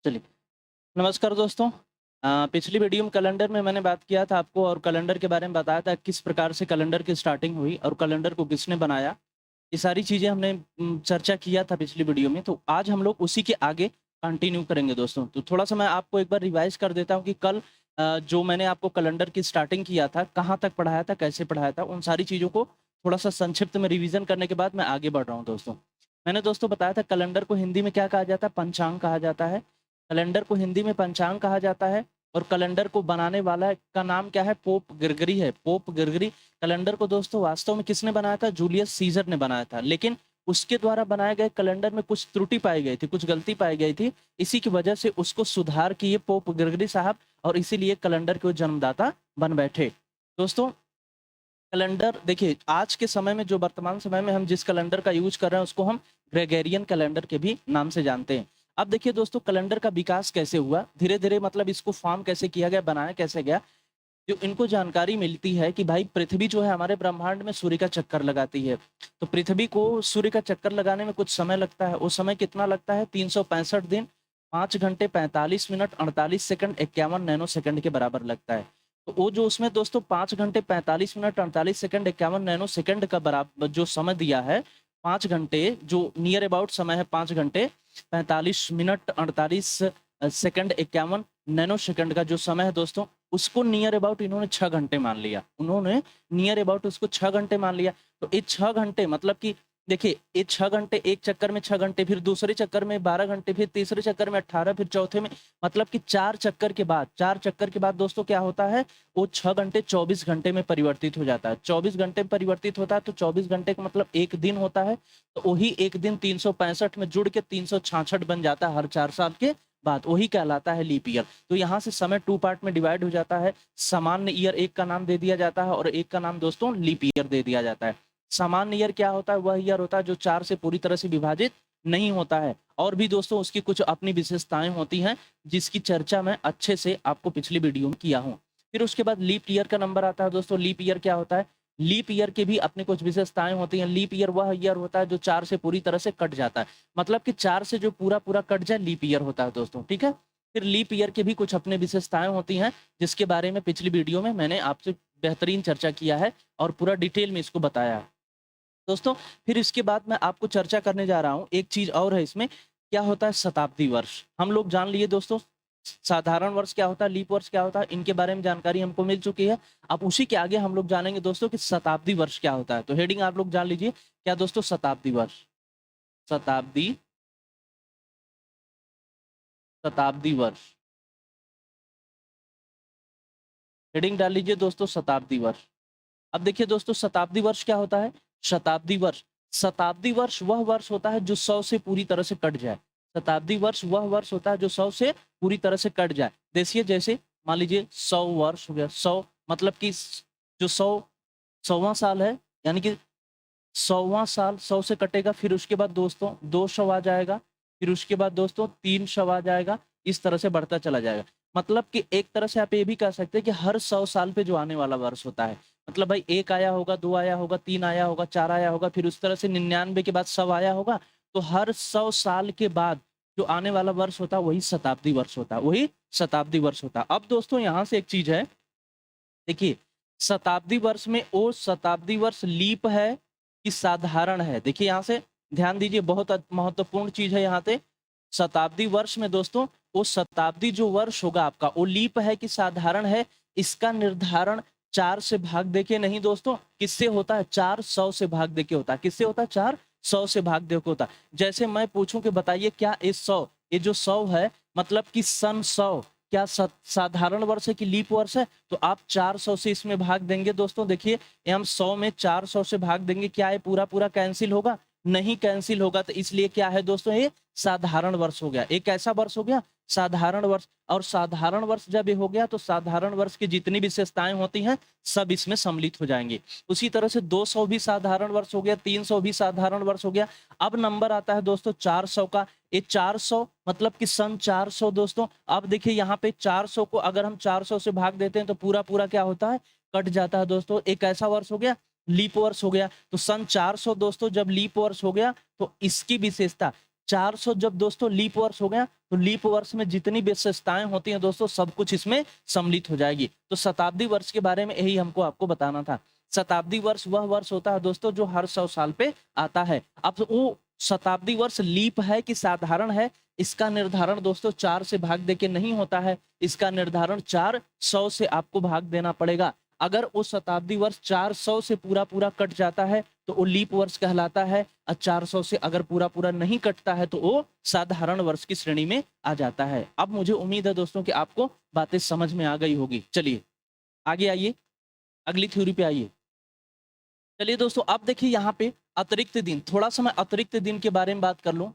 चलिए, नमस्कार दोस्तों। पिछली वीडियो में कैलेंडर में मैंने बात किया था आपको और कैलेंडर के बारे में बताया था किस प्रकार से कैलेंडर की स्टार्टिंग हुई और कैलेंडर को किसने बनाया। ये सारी चीज़ें हमने चर्चा किया था पिछली वीडियो में, तो आज हम लोग उसी के आगे कंटिन्यू करेंगे दोस्तों। तो थोड़ा-सा मैं आपको एक बार रिवाइज़ कर देता हूँ कि कल जो मैंने आपको कैलेंडर की स्टार्टिंग किया था, कहाँ तक पढ़ाया था, कैसे पढ़ाया था, उन सारी चीज़ों को थोड़ा-सा संक्षिप्त में रिवीज़न करने के बाद मैं आगे बढ़ रहा हूँ दोस्तों। मैंने दोस्तों बताया था कैलेंडर को हिंदी में क्या कहा जाता है? पंचांग कहा जाता है। कैलेंडर को हिंदी में पंचांग कहा जाता है और कैलेंडर को बनाने वाला का नाम क्या है? पोप ग्रिगरी है, पोप ग्रिगरी। कैलेंडर को दोस्तों वास्तव में किसने बनाया था? जूलियस सीज़र ने बनाया था। लेकिन उसके द्वारा बनाए गए कैलेंडर में कुछ त्रुटि पाई गई थी, कुछ गलती पाई गई थी। इसी की वजह से उसको सुधार किए पोप ग्रिगरी साहब और इसीलिए कैलेंडर के वो जन्मदाता बन बैठे। दोस्तों कैलेंडर देखिए, आज के समय में जो वर्तमान समय में हम जिस कैलेंडर का यूज़ कर रहे हैं, उसको हम ग्रेगोरियन कैलेंडर के भी नाम से जानते हैं। अब देखिए दोस्तों, कैलेंडर का विकास कैसे हुआ, धीरे-धीरे मतलब इसको फ़ॉर्म कैसे किया गया, बनाया कैसे गया। जो इनको जानकारी मिलती है कि भाई पृथ्वी जो है हमारे ब्रह्मांड में सूर्य का चक्कर लगाती है। तो पृथ्वी को सूर्य का चक्कर लगाने में कुछ समय लगता है। वो समय कितना लगता है? 365 दिन, 5 घंटे 45 मिनट 48 सेकंड 51 नैनो सेकंड के बराबर लगता है। तो वो जो उसमें दोस्तों 5 घंटे 45 मिनट 48 सेकंड 51 नैनो सेकंड का बराबर जो समय दिया है, 5 घंटे जो नियर अबाउट समय है, 5 घंटे 45 मिनट 48 सेकंड 51 नैनो सेकंड का जो समय है दोस्तों, उसको नियर अबाउट इन्होंने 6 घंटे मान लिया। उन्होंने नियर अबाउट उसको 6 घंटे मान लिया। तो ये 6 घंटे मतलब कि देखिए, ये 6 घंटे एक चक्कर में 6 घंटे, फिर दूसरे चक्कर में 12 घंटे, फिर तीसरे चक्कर में 18, फिर चौथे में मतलब कि 4 चक्कर के बाद 4 चक्कर के बाद दोस्तों क्या होता है, वो 6 घंटे 24 घंटे में परिवर्तित हो जाता है। 24 घंटे में परिवर्तित होता है तो 24 घंटे का मतलब 1 दिन होता है। तो वही 1 दिन 365 में जुड़ के 366 बन जाता है हर 4 साल के बाद। वही कहलाता है लीप ईयर। तो यहाँ से समय 2 पार्ट में डिवाइड हो जाता है। सामान्य ईयर एक का नाम दे दिया जाता है और एक का नाम दोस्तों लीप ईयर दे दिया जाता है। सामान्य ईयर क्या होता है? वह ईयर होता है जो 4 से पूरी तरह से विभाजित नहीं होता है। और भी दोस्तों उसकी कुछ अपनी विशेषताएँ होती हैं, जिसकी चर्चा मैं अच्छे से आपको पिछली वीडियो में किया हूँ। फिर उसके बाद लीप ईयर का नंबर आता है दोस्तों। लीप ईयर क्या होता है? लीप ईयर की भी अपनी कुछ विशेषताएँ होती हैं। लीप ईयर वह ईयर होता है जो 4 से पूरी तरह से कट जाता है। मतलब कि 4 से जो पूरा-पूरा कट जाए लीप ईयर होता है दोस्तों, ठीक है? फिर लीप ईयर की भी कुछ अपनी विशेषताएँ होती हैं, जिसके बारे में पिछली वीडियो में मैंने आपसे बेहतरीन चर्चा किया है और पूरा डिटेल में इसको बताया है। दोस्तों, फिर इसके बाद मैं आपको चर्चा करने जा रहा हूँ, एक चीज़ और है इसमें, क्या होता है शताब्दी वर्ष। हम लोग जान लिए दोस्तों, साधारण वर्ष क्या होता है, लीप वर्ष क्या होता है, इनके बारे में जानकारी हमको मिल चुकी है। अब उसी के आगे हम लोग जानेंगे दोस्तों कि शताब्दी वर्ष क्या होता है। तो हेडिंग आप लोग जान लीजिए, क्या दोस्तों? शताब्दी वर्ष। शताब्दी शताब्दी वर्ष। हेडिंग डाल लीजिए दोस्तों, शताब्दी वर्ष। अब देखिए दोस्तों, शताब्दी वर्ष क्या होता है? शताब्दी वर्ष वह वर्ष होता है जो 100 से पूरी तरह से कट जाए। शताब्दी वर्ष वह वर्ष होता है जो 100 से पूरी तरह से कट जाए। देखिए जैसे मान लीजिए 100 वर्ष हो गया, 100 मतलब कि जो 100वाँ साल है, यानी कि 100वाँ साल 100 से कटेगा, फिर उसके बाद दोस्तों 200 आ जाएगा, फिर उसके बाद दोस्तों 300 आ जाएगा, इस तरह से बढ़ता चला जाएगा। मतलब कि एक तरह से आप ये भी कह सकते हैं कि हर 100 साल पे जो आने वाला वर्ष होता है, मतलब भाई 1 आया होगा, 2 आया होगा, 3 आया होगा, 4 आया होगा, फिर उस तरह से 99 के बाद 100 आया होगा, तो हर 100 साल के बाद जो आने वाला वर्ष होता है, वही शताब्दी वर्ष होता है, वही शताब्दी वर्ष होता है। अब दोस्तों यहाँ से एक चीज़ है, देखिए, शताब्दी वर्ष में वो शताब्दी वर्ष लीप है कि साधारण है? देखिए यहाँ से ध्यान दीजिए, बहुत महत्वपूर्ण चीज़ है यहाँ पे। शताब्दी वर्ष में दोस्तों, वो शताब्दी जो वर्ष होगा आपका, वो लीप है कि साधारण है, इसका निर्धारण 4 से भाग देके नहीं दोस्तों, किससे होता है? 400 से भाग देके होता है। किससे होता है? 400 से भाग देके होता है। जैसे मैं पूछूं कि बताइए क्या ये 100, ये जो 100 है मतलब कि सन 100 क्या साधारण वर्ष है कि लीप वर्ष है? तो आप 400 से इसमें भाग देंगे दोस्तों। देखिए, ये हम 100 में 400 से भाग देंगे, क्या ये पूरा-पूरा कैंसल होगा? नहीं कैंसल होगा। तो इसलिए क्या है दोस्तों, ये साधारण वर्ष हो गया। एक ऐसा वर्ष हो गया साधारण वर्ष। और साधारण वर्ष जब ये हो गया तो साधारण वर्ष की जितनी विशेषताएँ होती हैं, सब इसमें सम्मिलित हो जाएँगी। उसी तरह से 200 भी साधारण वर्ष हो गया, 300 भी साधारण वर्ष हो गया। अब नंबर आता है दोस्तों 400 का। ये 400 मतलब कि सन 400 दोस्तों। अब देखिए यहाँ पे 400 को अगर हम 400 से भाग देते हैं तो पूरा-पूरा क्या होता है? कट जाता है दोस्तों। एक ऐसा वर्ष हो गया, लीप वर्ष हो गया। तो सन 400 दोस्तों जब लीप वर्ष हो गया तो इसकी विशेषता 400 जब दोस्तों लीप वर्ष हो गया तो लीप वर्ष में जितनी विशेषताएं होती हैं दोस्तों सब कुछ इसमें सम्मिलित हो जाएगी। तो शताब्दी वर्ष के बारे में यही हमको आपको बताना था। शताब्दी वर्ष वह वर्ष होता है दोस्तों जो हर 100 साल पे आता है। अब वो शताब्दी वर्ष लीप है कि साधारण है, इसका निर्धारण दोस्तों 4 से भाग दे के नहीं होता है, इसका निर्धारण 400 से आपको भाग देना पड़ेगा। अगर वो शताब्दी वर्ष 400 से पूरा पूरा कट जाता है तो वो लीप वर्ष कहलाता है, और 400 से अगर पूरा पूरा नहीं कटता है तो वो साधारण वर्ष की श्रेणी में आ जाता है। अब मुझे उम्मीद है दोस्तों कि आपको बातें समझ में आ गई होगी। चलिए आगे आइए, अगली थ्योरी पे आइए। चलिए दोस्तों अब देखिए यहाँ पे अतिरिक्त दिन, थोड़ा सा मैं अतिरिक्त दिन के बारे में बात कर लूं।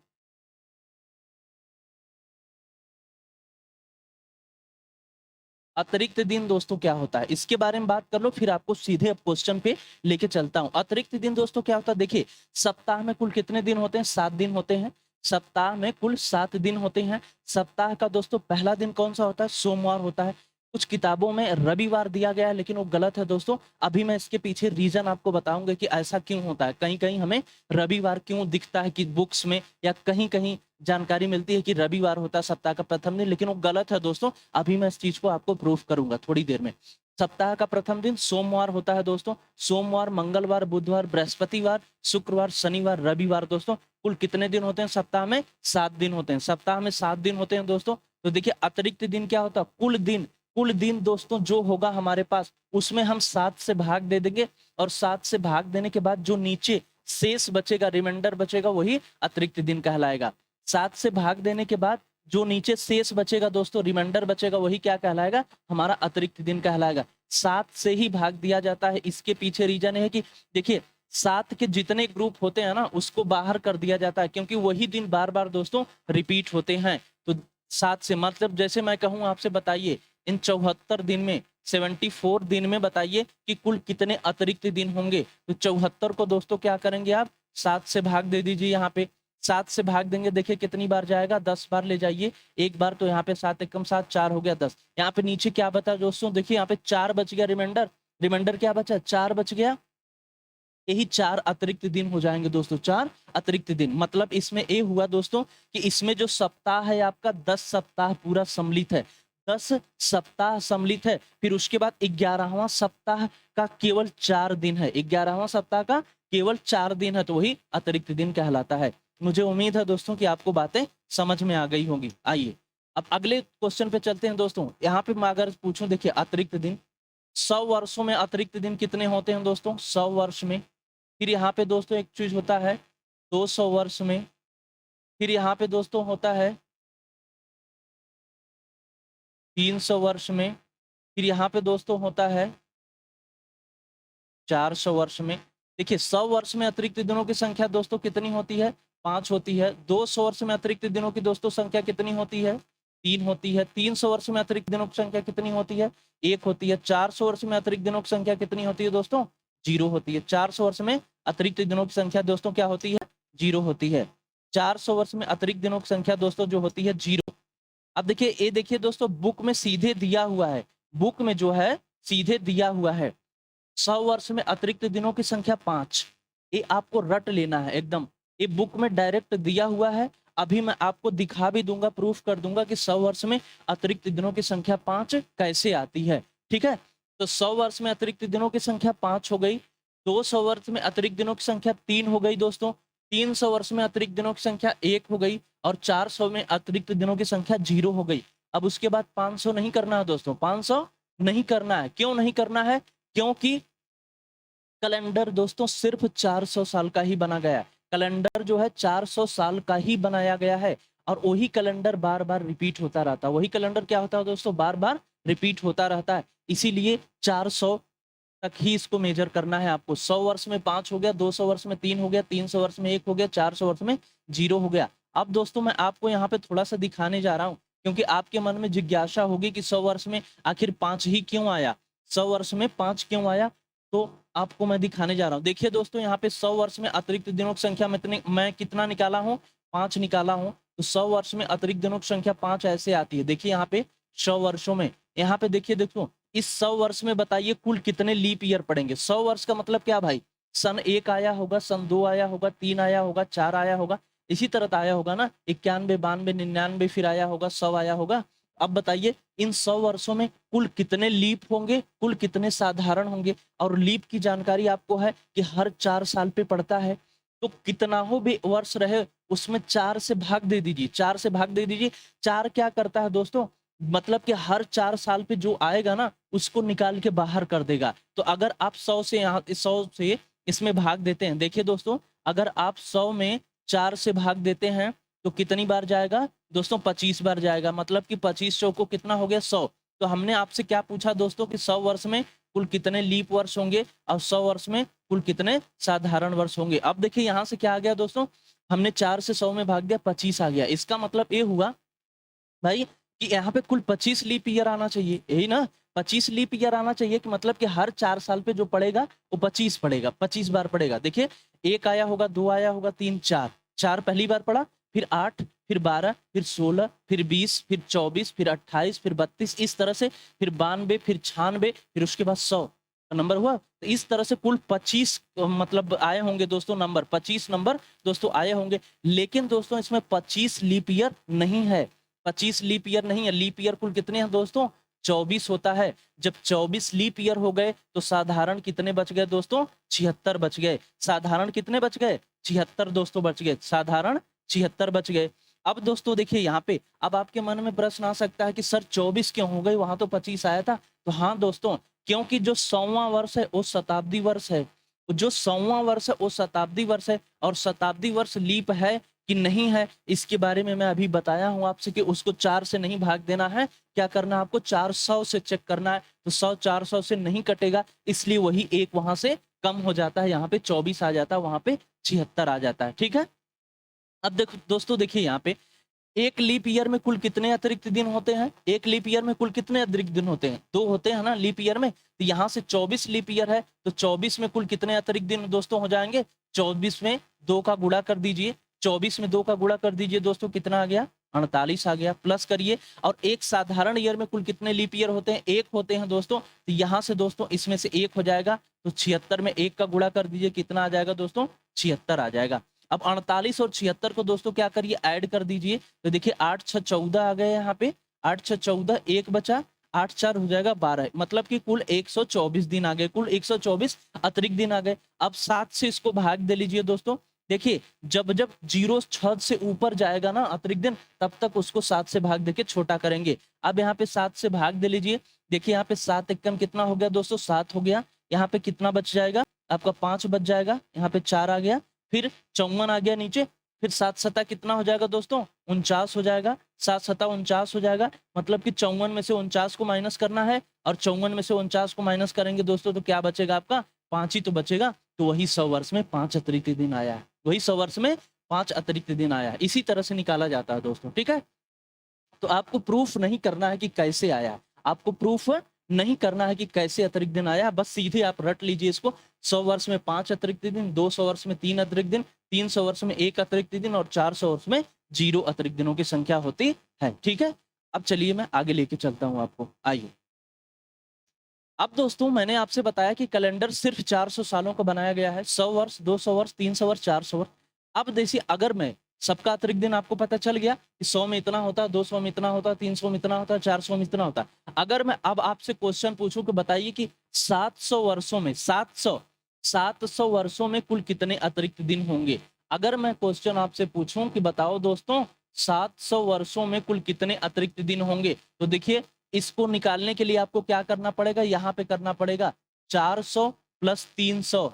अतिरिक्त दिन दोस्तों क्या होता है इसके बारे में बात कर लो, फिर आपको सीधे अब क्वेश्चन पे लेके चलता हूं। अतिरिक्त दिन दोस्तों क्या होता है, देखिए सप्ताह में कुल कितने दिन होते हैं, 7 दिन होते हैं। सप्ताह में कुल 7 दिन होते हैं। सप्ताह का दोस्तों पहला दिन कौन सा होता है, सोमवार होता है। कुछ किताबों में रविवार दिया गया है लेकिन वो गलत है दोस्तों। अभी मैं इसके पीछे रीजन आपको बताऊंगा कि ऐसा क्यों होता है, कहीं कहीं हमें रविवार क्यों दिखता है कि बुक्स में, या कहीं कहीं जानकारी मिलती है कि रविवार होता है सप्ताह का प्रथम दिन, लेकिन वो गलत है दोस्तों। अभी मैं इस चीज को आपको प्रूफ करूंगा थोड़ी देर में। सप्ताह का प्रथम दिन सोमवार होता है दोस्तों। सोमवार, मंगलवार, बुधवार, बृहस्पतिवार, शुक्रवार, शनिवार, रविवार दोस्तों। कुल कितने दिन होते हैं सप्ताह में, 7 दिन होते हैं। सप्ताह में 7 दिन होते हैं दोस्तों। तो देखिए अतिरिक्त दिन क्या होता है, कुल दिन। कुल दिन दोस्तों जो होगा हमारे पास उसमें हम 7 से भाग दे देंगे, और 7 से भाग देने के बाद जो नीचे शेष बचेगा, रिमाइंडर बचेगा, वही अतिरिक्त दिन कहलाएगा। 7 से भाग देने के बाद जो नीचे शेष बचेगा दोस्तों, रिमाइंडर बचेगा, वही क्या कहलाएगा, हमारा अतिरिक्त दिन कहलाएगा। 7 से ही भाग दिया जाता है। इसके पीछे रीजन है कि देखिए 7 के जितने ग्रुप होते हैं ना उसको बाहर कर दिया जाता है, क्योंकि वही दिन बार बार दोस्तों रिपीट होते हैं। तो 7 से मतलब जैसे मैं कहूँ आपसे, बताइए इन 74 दिन में, 74 दिन में बताइए कि कुल कितने अतिरिक्त दिन होंगे। तो 74 को दोस्तों क्या करेंगे आप, 7 से भाग दे दीजिए। यहाँ पे 7 से भाग देंगे, देखिए कितनी बार जाएगा, 10 बार ले जाइए। एक बार तो यहाँ पे 7 एकम 7, 4 हो गया 10। यहाँ पे नीचे क्या बता दोस्तों, देखिए यहाँ पे 4 बच गया रिमाइंडर। रिमाइंडर क्या बचा, 4 बच गया। यही 4 अतिरिक्त दिन हो जाएंगे दोस्तों, 4 अतिरिक्त दिन। मतलब इसमें ये हुआ दोस्तों कि इसमें जो सप्ताह है आपका 10 सप्ताह पूरा सम्मिलित है। 10 सप्ताह सम्मिलित है। फिर उसके बाद 11वां सप्ताह का केवल 4 दिन है। 11वां सप्ताह का केवल 4 दिन है, तो वही अतिरिक्त दिन कहलाता है। मुझे उम्मीद है दोस्तों कि आपको बातें समझ में आ गई होंगी। आइए अब अगले क्वेश्चन पे चलते हैं दोस्तों। यहाँ पे मैं अगर पूछूं, देखिए अतिरिक्त दिन 100 वर्षों में अतिरिक्त दिन कितने होते हैं दोस्तों, 100 वर्ष में। फिर यहाँ पे दोस्तों एक चीज होता है 200 वर्ष में। फिर यहाँ पे दोस्तों होता है 300 वर्ष में। फिर यहाँ पे दोस्तों होता है 400 वर्ष में। देखिए 100 वर्ष में अतिरिक्त दिनों की संख्या दोस्तों कितनी होती है, 5 होती है। 200 वर्ष में अतिरिक्त दिनों की दोस्तों संख्या कितनी होती है, 3 होती है। 300 वर्ष में अतिरिक्त दिनों की संख्या कितनी होती है, 1 होती है। 400 वर्ष में अतिरिक्त दिनों की संख्या कितनी होती है दोस्तों, 0 होती है। 400 वर्ष में अतिरिक्त दिनों की संख्या दोस्तों क्या होती है, 0 होती है। 400 वर्ष में अतिरिक्त दिनों की संख्या दोस्तों जो होती है 0। अब देखिए ये देखिए दोस्तों, बुक में सीधे दिया हुआ है, बुक में जो है सीधे दिया हुआ है 100 वर्ष में अतिरिक्त दिनों की संख्या 5। ये आपको रट लेना है एकदम, ये बुक में डायरेक्ट दिया हुआ है। अभी मैं आपको दिखा भी दूंगा, प्रूफ कर दूंगा कि 100 वर्ष में अतिरिक्त दिनों की संख्या 5 कैसे आती है। ठीक है, तो 100 वर्ष में अतिरिक्त दिनों की संख्या 5 हो गई। 200 वर्ष में अतिरिक्त दिनों की संख्या 3 हो गई दोस्तों। 300 वर्ष में अतिरिक्त दिनों की संख्या 1 हो गई, और 400 में अतिरिक्त दिनों की संख्या 0 हो गई। अब उसके बाद 500 नहीं करना है दोस्तों, 500 नहीं करना है। क्यों नहीं करना है, क्योंकि कैलेंडर दोस्तों सिर्फ 400 साल का ही बना गया है। कैलेंडर जो है 400 साल का ही बनाया गया है, और वही कैलेंडर बार बार रिपीट होता रहता है। वही कैलेंडर क्या होता है दोस्तों, बार बार रिपीट होता रहता है। इसीलिए 400 तक ही इसको मेजर करना है आपको। 100 वर्ष में 5 हो गया, 200 वर्ष में 3 हो गया, 300 वर्ष में 1 हो गया, 400 वर्ष में 0 हो गया। अब दोस्तों मैं आपको यहाँ पे थोड़ा सा दिखाने जा रहा हूँ, क्योंकि आपके मन में जिज्ञासा होगी कि 100 वर्ष में आखिर 5 ही क्यों आया, 100 वर्ष में 5 क्यों आया। तो आपको मैं दिखाने जा रहा हूँ। देखिए दोस्तों, यहाँ पे 100 वर्ष में अतिरिक्त दिनों की संख्या मैं कितना निकाला हूँ, 5 निकाला हूँ। तो 100 वर्ष में अतिरिक्त दिनों की संख्या 5 ऐसे आती है। देखिए यहाँ पे 100 वर्षों में, यहाँ पे देखिए, देखो इस 100 वर्ष में बताइए कुल कितने लीप ईयर पड़ेंगे। 100 वर्ष का मतलब क्या भाई, सन 1 आया होगा, सन 2 आया होगा, 3 आया होगा, 4 आया होगा। इसी तरह आया होगा ना, 91, 92, 99, फिर आया होगा 100 आया होगा। अब बताइए इन 100 वर्षों में कुल कितने लीप होंगे, कुल कितने साधारण होंगे? और लीप की जानकारी आपको है कि हर 4 साल पे पड़ता है। तो कितना हो भी वर्ष रहे उसमें 4 से भाग दे दीजिए, 4 से भाग दे दीजिए। 4 क्या करता है दोस्तों? मतलब कि हर 4 साल पे जो आएगा ना उसको निकाल के बाहर कर देगा। तो अगर आप 100 से यहाँ 100 से इसमें भाग देते हैं, देखिए दोस्तों अगर आप 100 में 4 से भाग देते हैं तो कितनी बार जाएगा? दोस्तों 25 बार जाएगा। मतलब कि 25 चौको कितना हो गया? 100। तो हमने आपसे क्या पूछा दोस्तों कि 100 वर्ष में कुल कितने लीप वर्ष होंगे और 100 वर्ष में कुल कितने साधारण वर्ष होंगे? अब देखिए यहाँ से क्या आ गया दोस्तों, हमने 4 से 100 में भाग दिया, 25 आ गया। इसका मतलब ये हुआ भाई कि यहाँ पे कुल 25 लीप ईयर आना चाहिए, यही ना? 25 लीप ईयर आना चाहिए कि मतलब कि हर 4 साल पे जो पड़ेगा वो 25 पड़ेगा, 25 बार पड़ेगा। देखिए 1 आया होगा, 2 आया होगा, 3, 4, 4 पहली बार पड़ा, फिर 8, फिर 12, फिर 16, फिर 20, फिर 24, फिर 28, फिर 32, इस तरह से, फिर 92, फिर 96, फिर उसके बाद 100 नंबर हुआ। तो इस तरह से कुल 25 मतलब आए होंगे दोस्तों नंबर, 25 नंबर दोस्तों आए होंगे। लेकिन दोस्तों इसमें 25 लीप ईयर नहीं है, 25 लीप ईयर नहीं है। लीप ईयर कुल कितने हैं दोस्तों? 24 होता है। जब 24 लीप ईयर हो गए तो साधारण कितने बच गए दोस्तों? 76 बच गए। साधारण कितने बच गए? 76 दोस्तों बच गए। साधारण 76 बच गए। अब दोस्तों देखिए यहाँ पे अब आपके मन में प्रश्न आ सकता है कि सर 24 क्यों हो गई, वहां तो 25 आया था। तो हाँ दोस्तों, क्योंकि जो 100वां वर्ष है वो शताब्दी वर्ष है, जो 100वां वर्ष है वो शताब्दी वर्ष है। और शताब्दी वर्ष लीप है कि नहीं है इसके बारे में मैं अभी बताया हूं आपसे कि उसको 4 से नहीं भाग देना है। क्या करना है आपको? 400 से चेक करना है। तो 100 400 से नहीं कटेगा, इसलिए वही एक वहां से कम हो जाता है, यहाँ पे 24 आ जाता है, वहां पे 76 आ जाता है। ठीक है, अब देखो दोस्तों, देखिए यहाँ पे एक लीप ईयर में कुल कितने अतिरिक्त दिन होते हैं? एक लीप ईयर में कुल कितने अतिरिक्त दिन होते हैं? 2 होते हैं ना लीप ईयर में। तो यहाँ से 24 लीप ईयर है तो 24 में कुल कितने अतिरिक्त दिन दोस्तों हो जाएंगे? 24 में 2 का गुणा कर दीजिए, 24 में 2 का गुणा कर दीजिए दोस्तों, कितना आ गया? 48 आ गया। प्लस करिए, और एक साधारण ईयर में कुल कितने लीप ईयर होते हैं? 1 होते हैं दोस्तों। तो यहाँ से दोस्तों इसमें से 1 हो जाएगा, तो 76 में 1 का गुणा कर दीजिए, कितना आ जाएगा दोस्तों? 76 आ जाएगा। अब 48 और 76 को दोस्तों क्या करिए? ऐड कर दीजिए। तो देखिए 8 6 14 आ गए यहाँ पे, 8 6 14, 1 बचा, 8 4 हो जाएगा 12, मतलब कि कुल 124 दिन आ गए, कुल 124 अतिरिक्त दिन आ गए। अब 7 से इसको भाग दे लीजिए दोस्तों। देखिए जब जब 0 6 से ऊपर जाएगा ना अतिरिक्त दिन, तब तक उसको 7 से भाग देके छोटा करेंगे। अब यहाँ पे 7 से भाग दे लीजिए। देखिए यहाँ पे 7 एकम कितना हो गया दोस्तों? 7 हो गया। यहाँ पे कितना बच जाएगा आपका? 5 बच जाएगा। यहाँ पे 4 आ गया, फिर 54 आ गया नीचे, फिर 7 सता कितना हो जाएगा दोस्तों? 49 हो जाएगा। 7 सता 49 हो जाएगा, मतलब कि 54 में से 49 को माइनस करना है, और 54 में से 49 को माइनस करेंगे दोस्तों तो क्या बचेगा आपका? 5 ही तो बचेगा। तो वही 100 वर्ष में 5 अतिरिक्त दिन आया है, वही 100 वर्ष में 5 अतिरिक्त दिन आया है। इसी तरह से निकाला जाता है दोस्तों। ठीक है, तो आपको प्रूफ नहीं करना है कि कैसे आया, आपको प्रूफ नहीं करना है कि कैसे अतिरिक्त दिन आया, बस सीधे आप रट लीजिए इसको। 100 वर्ष में 5 अतिरिक्त दिन, 200 वर्ष में 3 अतिरिक्त दिन, 300 वर्ष में 1 अतिरिक्त दिन, और 400 वर्ष में 0 अतिरिक्त दिनों की संख्या होती है। ठीक है, अब चलिए मैं आगे लेके चलता हूँ आपको, आइए। अब दोस्तों मैंने आपसे बताया कि कैलेंडर सिर्फ 400 सालों का बनाया गया है, 100 वर्ष, 200 वर्ष, 300 वर्ष, 400 वर्ष। अब देखिए अगर मैं सबका अतिरिक्त दिन आपको पता चल गया कि 100 में इतना होता है, 200 में इतना होता है, 300 में इतना होता है, 400 में इतना होता है। अगर मैं अब आपसे क्वेश्चन पूछूं कि बताइए कि 700 वर्षों में 700 वर्षों में कुल कितने अतिरिक्त दिन होंगे? अगर मैं क्वेश्चन आपसे पूछूं कि बताओ दोस्तों 700 वर्षों में कुल कितने अतिरिक्त दिन होंगे, तो देखिए इसको निकालने के लिए आपको क्या करना पड़ेगा? यहाँ पे करना पड़ेगा 400 प्लस 300।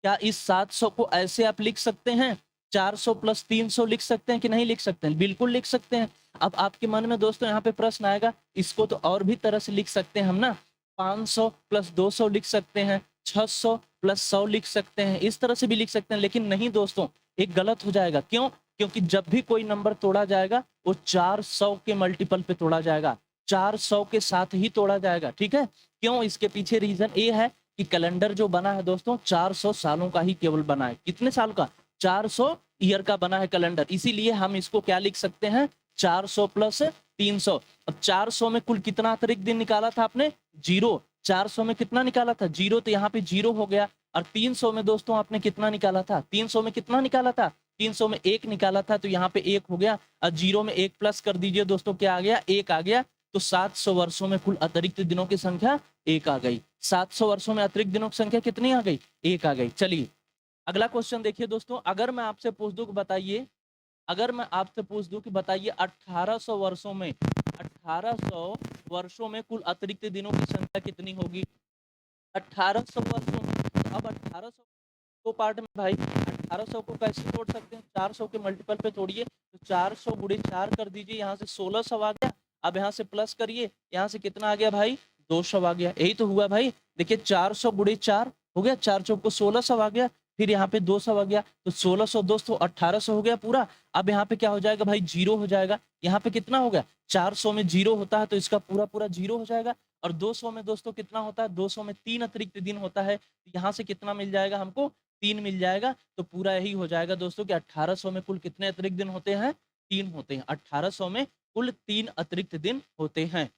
क्या इस 700 को ऐसे आप लिख सकते हैं? 400 प्लस 300 लिख सकते हैं कि नहीं लिख सकते हैं? बिल्कुल लिख सकते हैं। अब आपके मन में दोस्तों यहाँ पे प्रश्न आएगा, इसको तो और भी तरह से लिख सकते हैं हम ना, 500 प्लस 200 लिख सकते हैं, 600 प्लस 100 लिख सकते हैं, इस तरह से भी लिख सकते हैं। लेकिन नहीं दोस्तों, एक गलत हो जाएगा। क्यों? क्योंकि जब भी कोई नंबर तोड़ा जाएगा वो 400 के मल्टीपल पे तोड़ा जाएगा, 400 के साथ ही तोड़ा जाएगा। ठीक है, क्यों? इसके पीछे रीजन ये है कि कैलेंडर जो बना है दोस्तों 400 सालों का ही केवल बना है। कितने साल का? 400 ईयर का बना है कैलेंडर, इसीलिए हम इसको क्या लिख सकते हैं? 400 प्लस 300। अब 400 में कुल कितना अतिरिक्त दिन निकाला था आपने? 0। 400 में कितना निकाला था? 0, तो यहाँ पे 0 हो गया। और 300 में दोस्तों आपने कितना निकाला था? 300 में कितना निकाला था? 300 में 1 निकाला था तो यहाँ पे 1 हो गया, और 0 में 1 प्लस कर दीजिए दोस्तों, क्या आ गया? 1 आ गया। तो 700 वर्षों में कुल अतिरिक्त दिनों की संख्या 1 आ गई। 700 वर्षों में अतिरिक्त दिनों की संख्या कितनी आ गई? 1 आ गई। चलिए अगला क्वेश्चन देखिए दोस्तों, अगर मैं आपसे पूछ दूं कि बताइए, अगर मैं आपसे पूछ दूं कि बताइए 1800 वर्षों में, 1800 वर्षों में कुल अतिरिक्त दिनों की संख्या कितनी होगी? 1800 वर्षों में, तो अब 1800 दो पार्ट में भाई, 1800 को कैसे तोड़ सकते हैं? 400 के मल्टीपल पे तोड़िए, तो 400 गुणे 4 कर दीजिए, यहाँ से 1600 आ गया। अब यहाँ से प्लस करिए, यहाँ से कितना आ गया भाई? 200 आ गया। यही तो हुआ भाई, देखिए 400 गुणे 4 हो गया, 4 चौक को 1600 आ गया, फिर यहाँ पे 200 आ गया, तो 1600 दोस्तों 1800 हो गया पूरा। अब यहाँ पे क्या हो जाएगा भाई? 0 हो जाएगा। यहाँ पे कितना हो गया? 400 में 0 होता है तो इसका पूरा पूरा 0 हो जाएगा। और 200 में दोस्तों कितना होता है? 200 में 3 अतिरिक्त दिन होता है, यहाँ से कितना मिल जाएगा हमको? 3 मिल जाएगा। तो पूरा यही हो जाएगा दोस्तों कि 1800 में कुल कितने अतिरिक्त दिन होते हैं? 3 होते हैं। 1800 में कुल 3 अतिरिक्त दिन होते हैं।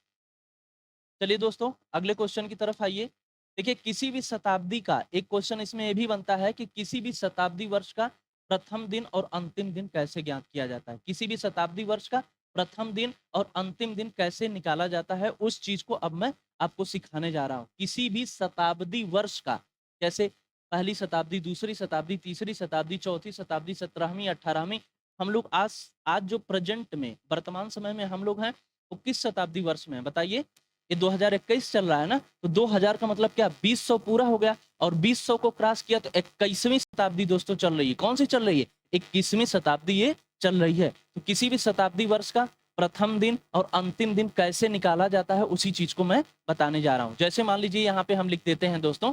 चलिए दोस्तों अगले क्वेश्चन की तरफ आइए। देखिए किसी भी शताब्दी का एक क्वेश्चन इसमें ये भी बनता है कि किसी भी शताब्दी वर्ष का प्रथम दिन और अंतिम दिन कैसे ज्ञात किया जाता है? किसी भी शताब्दी वर्ष का प्रथम दिन और अंतिम दिन कैसे निकाला जाता है, उस चीज को अब मैं आपको सिखाने जा रहा हूँ। किसी भी शताब्दी वर्ष का, जैसे पहली शताब्दी, दूसरी शताब्दी, तीसरी शताब्दी, चौथी शताब्दी, 17वीं, 18वीं, हम लोग आज आज जो प्रेजेंट में वर्तमान समय में हम लोग हैं वो किस शताब्दी वर्ष में है बताइए? ये 2021 चल रहा है ना, तो 2000 का मतलब क्या? 200 पूरा हो गया, और 200 को क्रॉस किया तो 21वीं शताब्दी दोस्तों चल रही है। कौन सी चल रही है? 21वीं शताब्दी ये चल रही है। तो किसी भी शताब्दी वर्ष का प्रथम दिन और अंतिम दिन कैसे निकाला जाता है, उसी चीज को मैं बताने जा रहा हूँ। जैसे मान लीजिए यहाँ पे हम लिख देते हैं दोस्तों,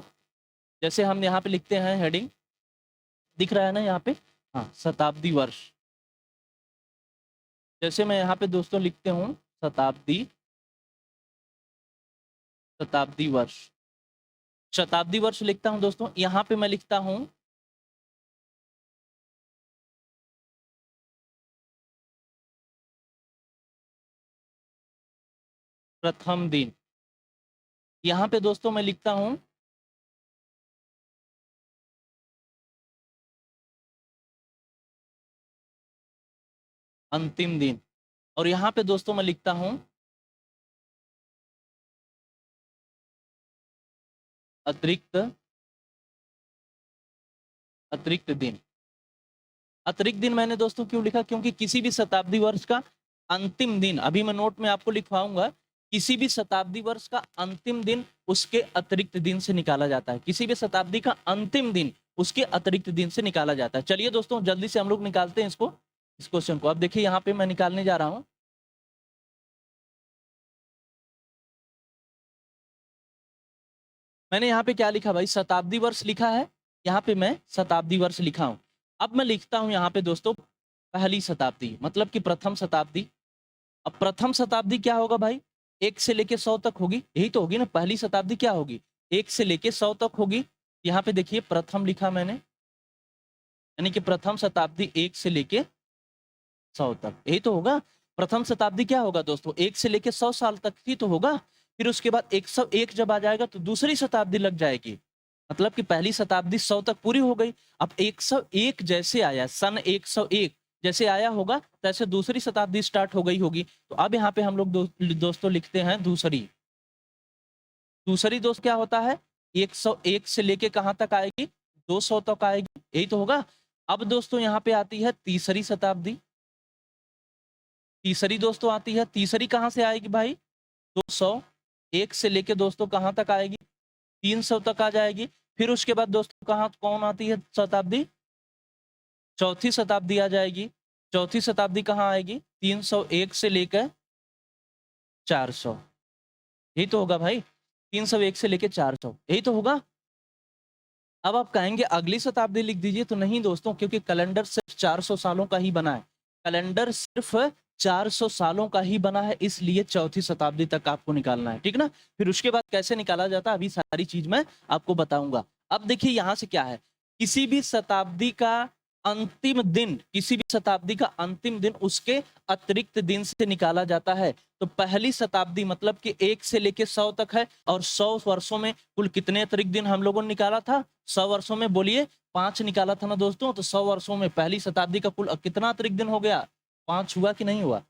जैसे हम यहाँ पे लिखते हैं, हेडिंग दिख रहा है ना यहाँ पे, हाँ, शताब्दी वर्ष। जैसे मैं यहाँ पे दोस्तों लिखते हूँ शताब्दी, शताब्दी वर्ष, शताब्दी वर्ष लिखता हूं दोस्तों। यहाँ पे मैं लिखता हूं प्रथम दिन। यहाँ पे दोस्तों मैं लिखता हूं अंतिम दिन, और यहाँ पे दोस्तों मैं लिखता हूं अतिरिक्त, अतिरिक्त दिन। अतिरिक्त दिन मैंने दोस्तों क्यों लिखा? क्योंकि किसी भी शताब्दी वर्ष का अंतिम दिन, अभी मैं नोट में आपको लिखवाऊंगा, किसी भी शताब्दी वर्ष का अंतिम दिन उसके अतिरिक्त दिन से निकाला जाता है। किसी भी शताब्दी का अंतिम दिन उसके अतिरिक्त दिन से निकाला जाता है। चलिए दोस्तों जल्दी से हम लोग निकालते हैं इसको, इस क्वेश्चन को। अब देखिए यहाँ पे मैं निकालने जा रहा हूँ। मैंने यहाँ पे क्या लिखा भाई? शताब्दी वर्ष लिखा है, यहाँ पे मैं शताब्दी वर्ष लिखा हूँ। अब मैं लिखता हूँ यहाँ पे दोस्तों पहली शताब्दी, मतलब कि प्रथम शताब्दी। अब प्रथम शताब्दी क्या होगा भाई? 1 से लेके 100 तक होगी, यही तो होगी ना। पहली शताब्दी क्या होगी? 1 से लेके 100 तक होगी। यहाँ पे देखिए प्रथम लिखा मैंने, यानी कि प्रथम शताब्दी 1 से लेके 100 तक, यही तो होगा। प्रथम शताब्दी क्या होगा दोस्तों? 1 से लेके 100 साल तक ही तो होगा। फिर उसके बाद 101 जब आ जाएगा तो दूसरी शताब्दी लग जाएगी, मतलब कि पहली शताब्दी 100 तक पूरी हो गई। अब 101 जैसे आया, सन 101 जैसे आया होगा, तैसे दूसरी शताब्दी स्टार्ट हो गई होगी। तो अब यहाँ पे हम लोग दोस्तों लिखते हैं दूसरी। दूसरी दोस्त क्या होता है? 101 से लेके कहाँ तक आएगी? 200 तक आएगी, यही तो होगा। अब दोस्तों यहाँ पे आती है तीसरी शताब्दी। तीसरी दोस्तों आती है, तीसरी कहाँ से आएगी भाई? 200, 1 से लेके दोस्तों कहाँ तक आएगी? 300 तक आ जाएगी। फिर उसके बाद दोस्तों कहाँ कौन आती है शताब्दी? चौथी शताब्दी आ जाएगी। चौथी शताब्दी कहाँ आएगी? 301 से लेकर 400, यही तो होगा भाई। 301 से लेकर 400, यही तो होगा। अब आप कहेंगे अगली शताब्दी लिख दीजिए, तो नहीं दोस्तों, क्योंकि कैलेंडर सिर्फ 400 सालों का ही बना है। कैलेंडर सिर्फ 400 सालों का ही बना है, इसलिए चौथी शताब्दी तक आपको निकालना है, ठीक ना। फिर उसके बाद कैसे निकाला जाता है, अभी सारी चीज मैं आपको बताऊंगा। अब देखिए यहाँ से क्या है, किसी भी शताब्दी का अंतिम दिन, किसी भी शताब्दी का अंतिम दिन उसके अतिरिक्त दिन से निकाला जाता है। तो पहली शताब्दी मतलब कि 1 से लेके 100 तक है, और 100 वर्षों में कुल कितने अतिरिक्त दिन हम लोगों ने निकाला था? 100 वर्षों में बोलिए 5 निकाला था ना दोस्तों। तो 100 वर्षों में पहली शताब्दी का कुल कितना अतिरिक्त दिन हो गया? 5 हुआ कि नहीं हुआ?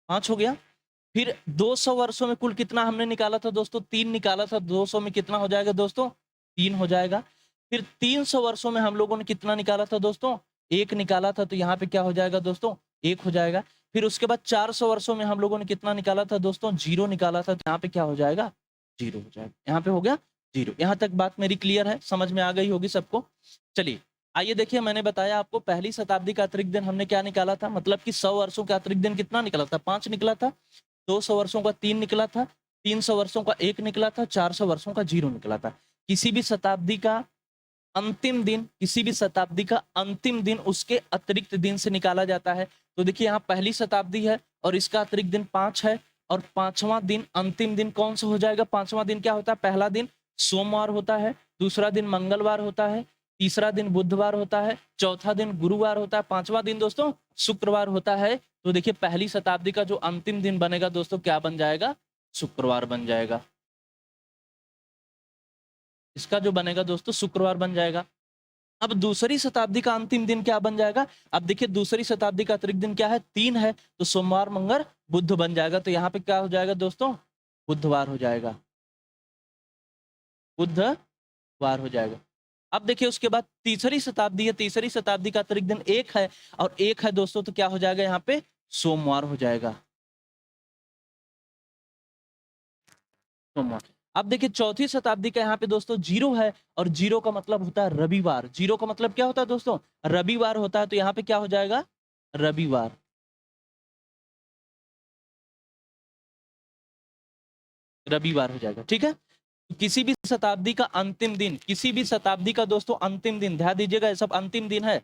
5 हो गया। फिर 200 वर्षों में कुल कितना हमने निकाला था दोस्तों? 3 निकाला था। 200 में कितना हो जाएगा दोस्तों? 3 हो जाएगा। फिर 300 वर्षों में हम लोगों ने कितना निकाला था दोस्तों? 1 निकाला था, तो यहाँ पे क्या हो जाएगा दोस्तों? 1 हो जाएगा। फिर उसके बाद 400 वर्षों में हम लोगों ने कितना निकाला था दोस्तों? 0 निकाला था, तो यहाँ पे क्या हो जाएगा? 0 हो जाएगा। यहाँ पे हो गया 0। यहाँ तक बात मेरी क्लियर है, समझ में आ गई होगी सबको। चलिए आइए देखिए, मैंने बताया आपको पहली शताब्दी का अतिरिक्त दिन हमने क्या निकाला था, मतलब कि 100 वर्षों का अतिरिक्त दिन कितना निकला था? 5 निकला था। 200 वर्षों का 3 निकला था। 300 वर्षों का 1 निकला था। 400 वर्षों का 0 निकला था। किसी भी शताब्दी का अंतिम दिन, किसी भी शताब्दी का अंतिम दिन उसके अतिरिक्त दिन से निकाला जाता है। तो देखिए यहाँ पहली शताब्दी है और इसका अतिरिक्त दिन 5 है, और 5वां दिन अंतिम दिन कौन सा हो जाएगा? 5वां दिन क्या होता है? पहला दिन सोमवार होता है, दूसरा दिन मंगलवार होता है, तीसरा दिन बुधवार होता है, चौथा दिन गुरुवार होता है, 5वां दिन दोस्तों शुक्रवार होता है। तो देखिए पहली शताब्दी का जो अंतिम दिन बनेगा दोस्तों क्या बन जाएगा? शुक्रवार बन जाएगा। इसका जो बनेगा दोस्तों शुक्रवार बन जाएगा। अब दूसरी शताब्दी का अंतिम दिन क्या बन जाएगा? अब देखिए दूसरी शताब्दी का अतिरिक्त दिन क्या है? 3 है, तो सोमवार मंगल बुध बन जाएगा। तो यहाँ पे क्या हो जाएगा दोस्तों? बुधवार हो जाएगा। बुधवार हो जाएगा। अब देखिए उसके बाद तीसरी शताब्दी है, तीसरी शताब्दी का अतिरिक्त दिन 1 है, और 1 है दोस्तों, तो क्या हो जाएगा यहाँ पे? सोमवार हो जाएगा। सोमवार। अब देखिए चौथी शताब्दी का यहाँ पे दोस्तों 0 है, और 0 का मतलब होता है रविवार। 0 का मतलब क्या होता है दोस्तों? रविवार होता है। तो यहाँ पे क्या हो जाएगा? रविवार। रविवार हो जाएगा। ठीक है। किसी भी शताब्दी का अंतिम दिन, किसी भी शताब्दी का दोस्तों अंतिम दिन, ध्यान दीजिएगा ये सब अंतिम दिन है।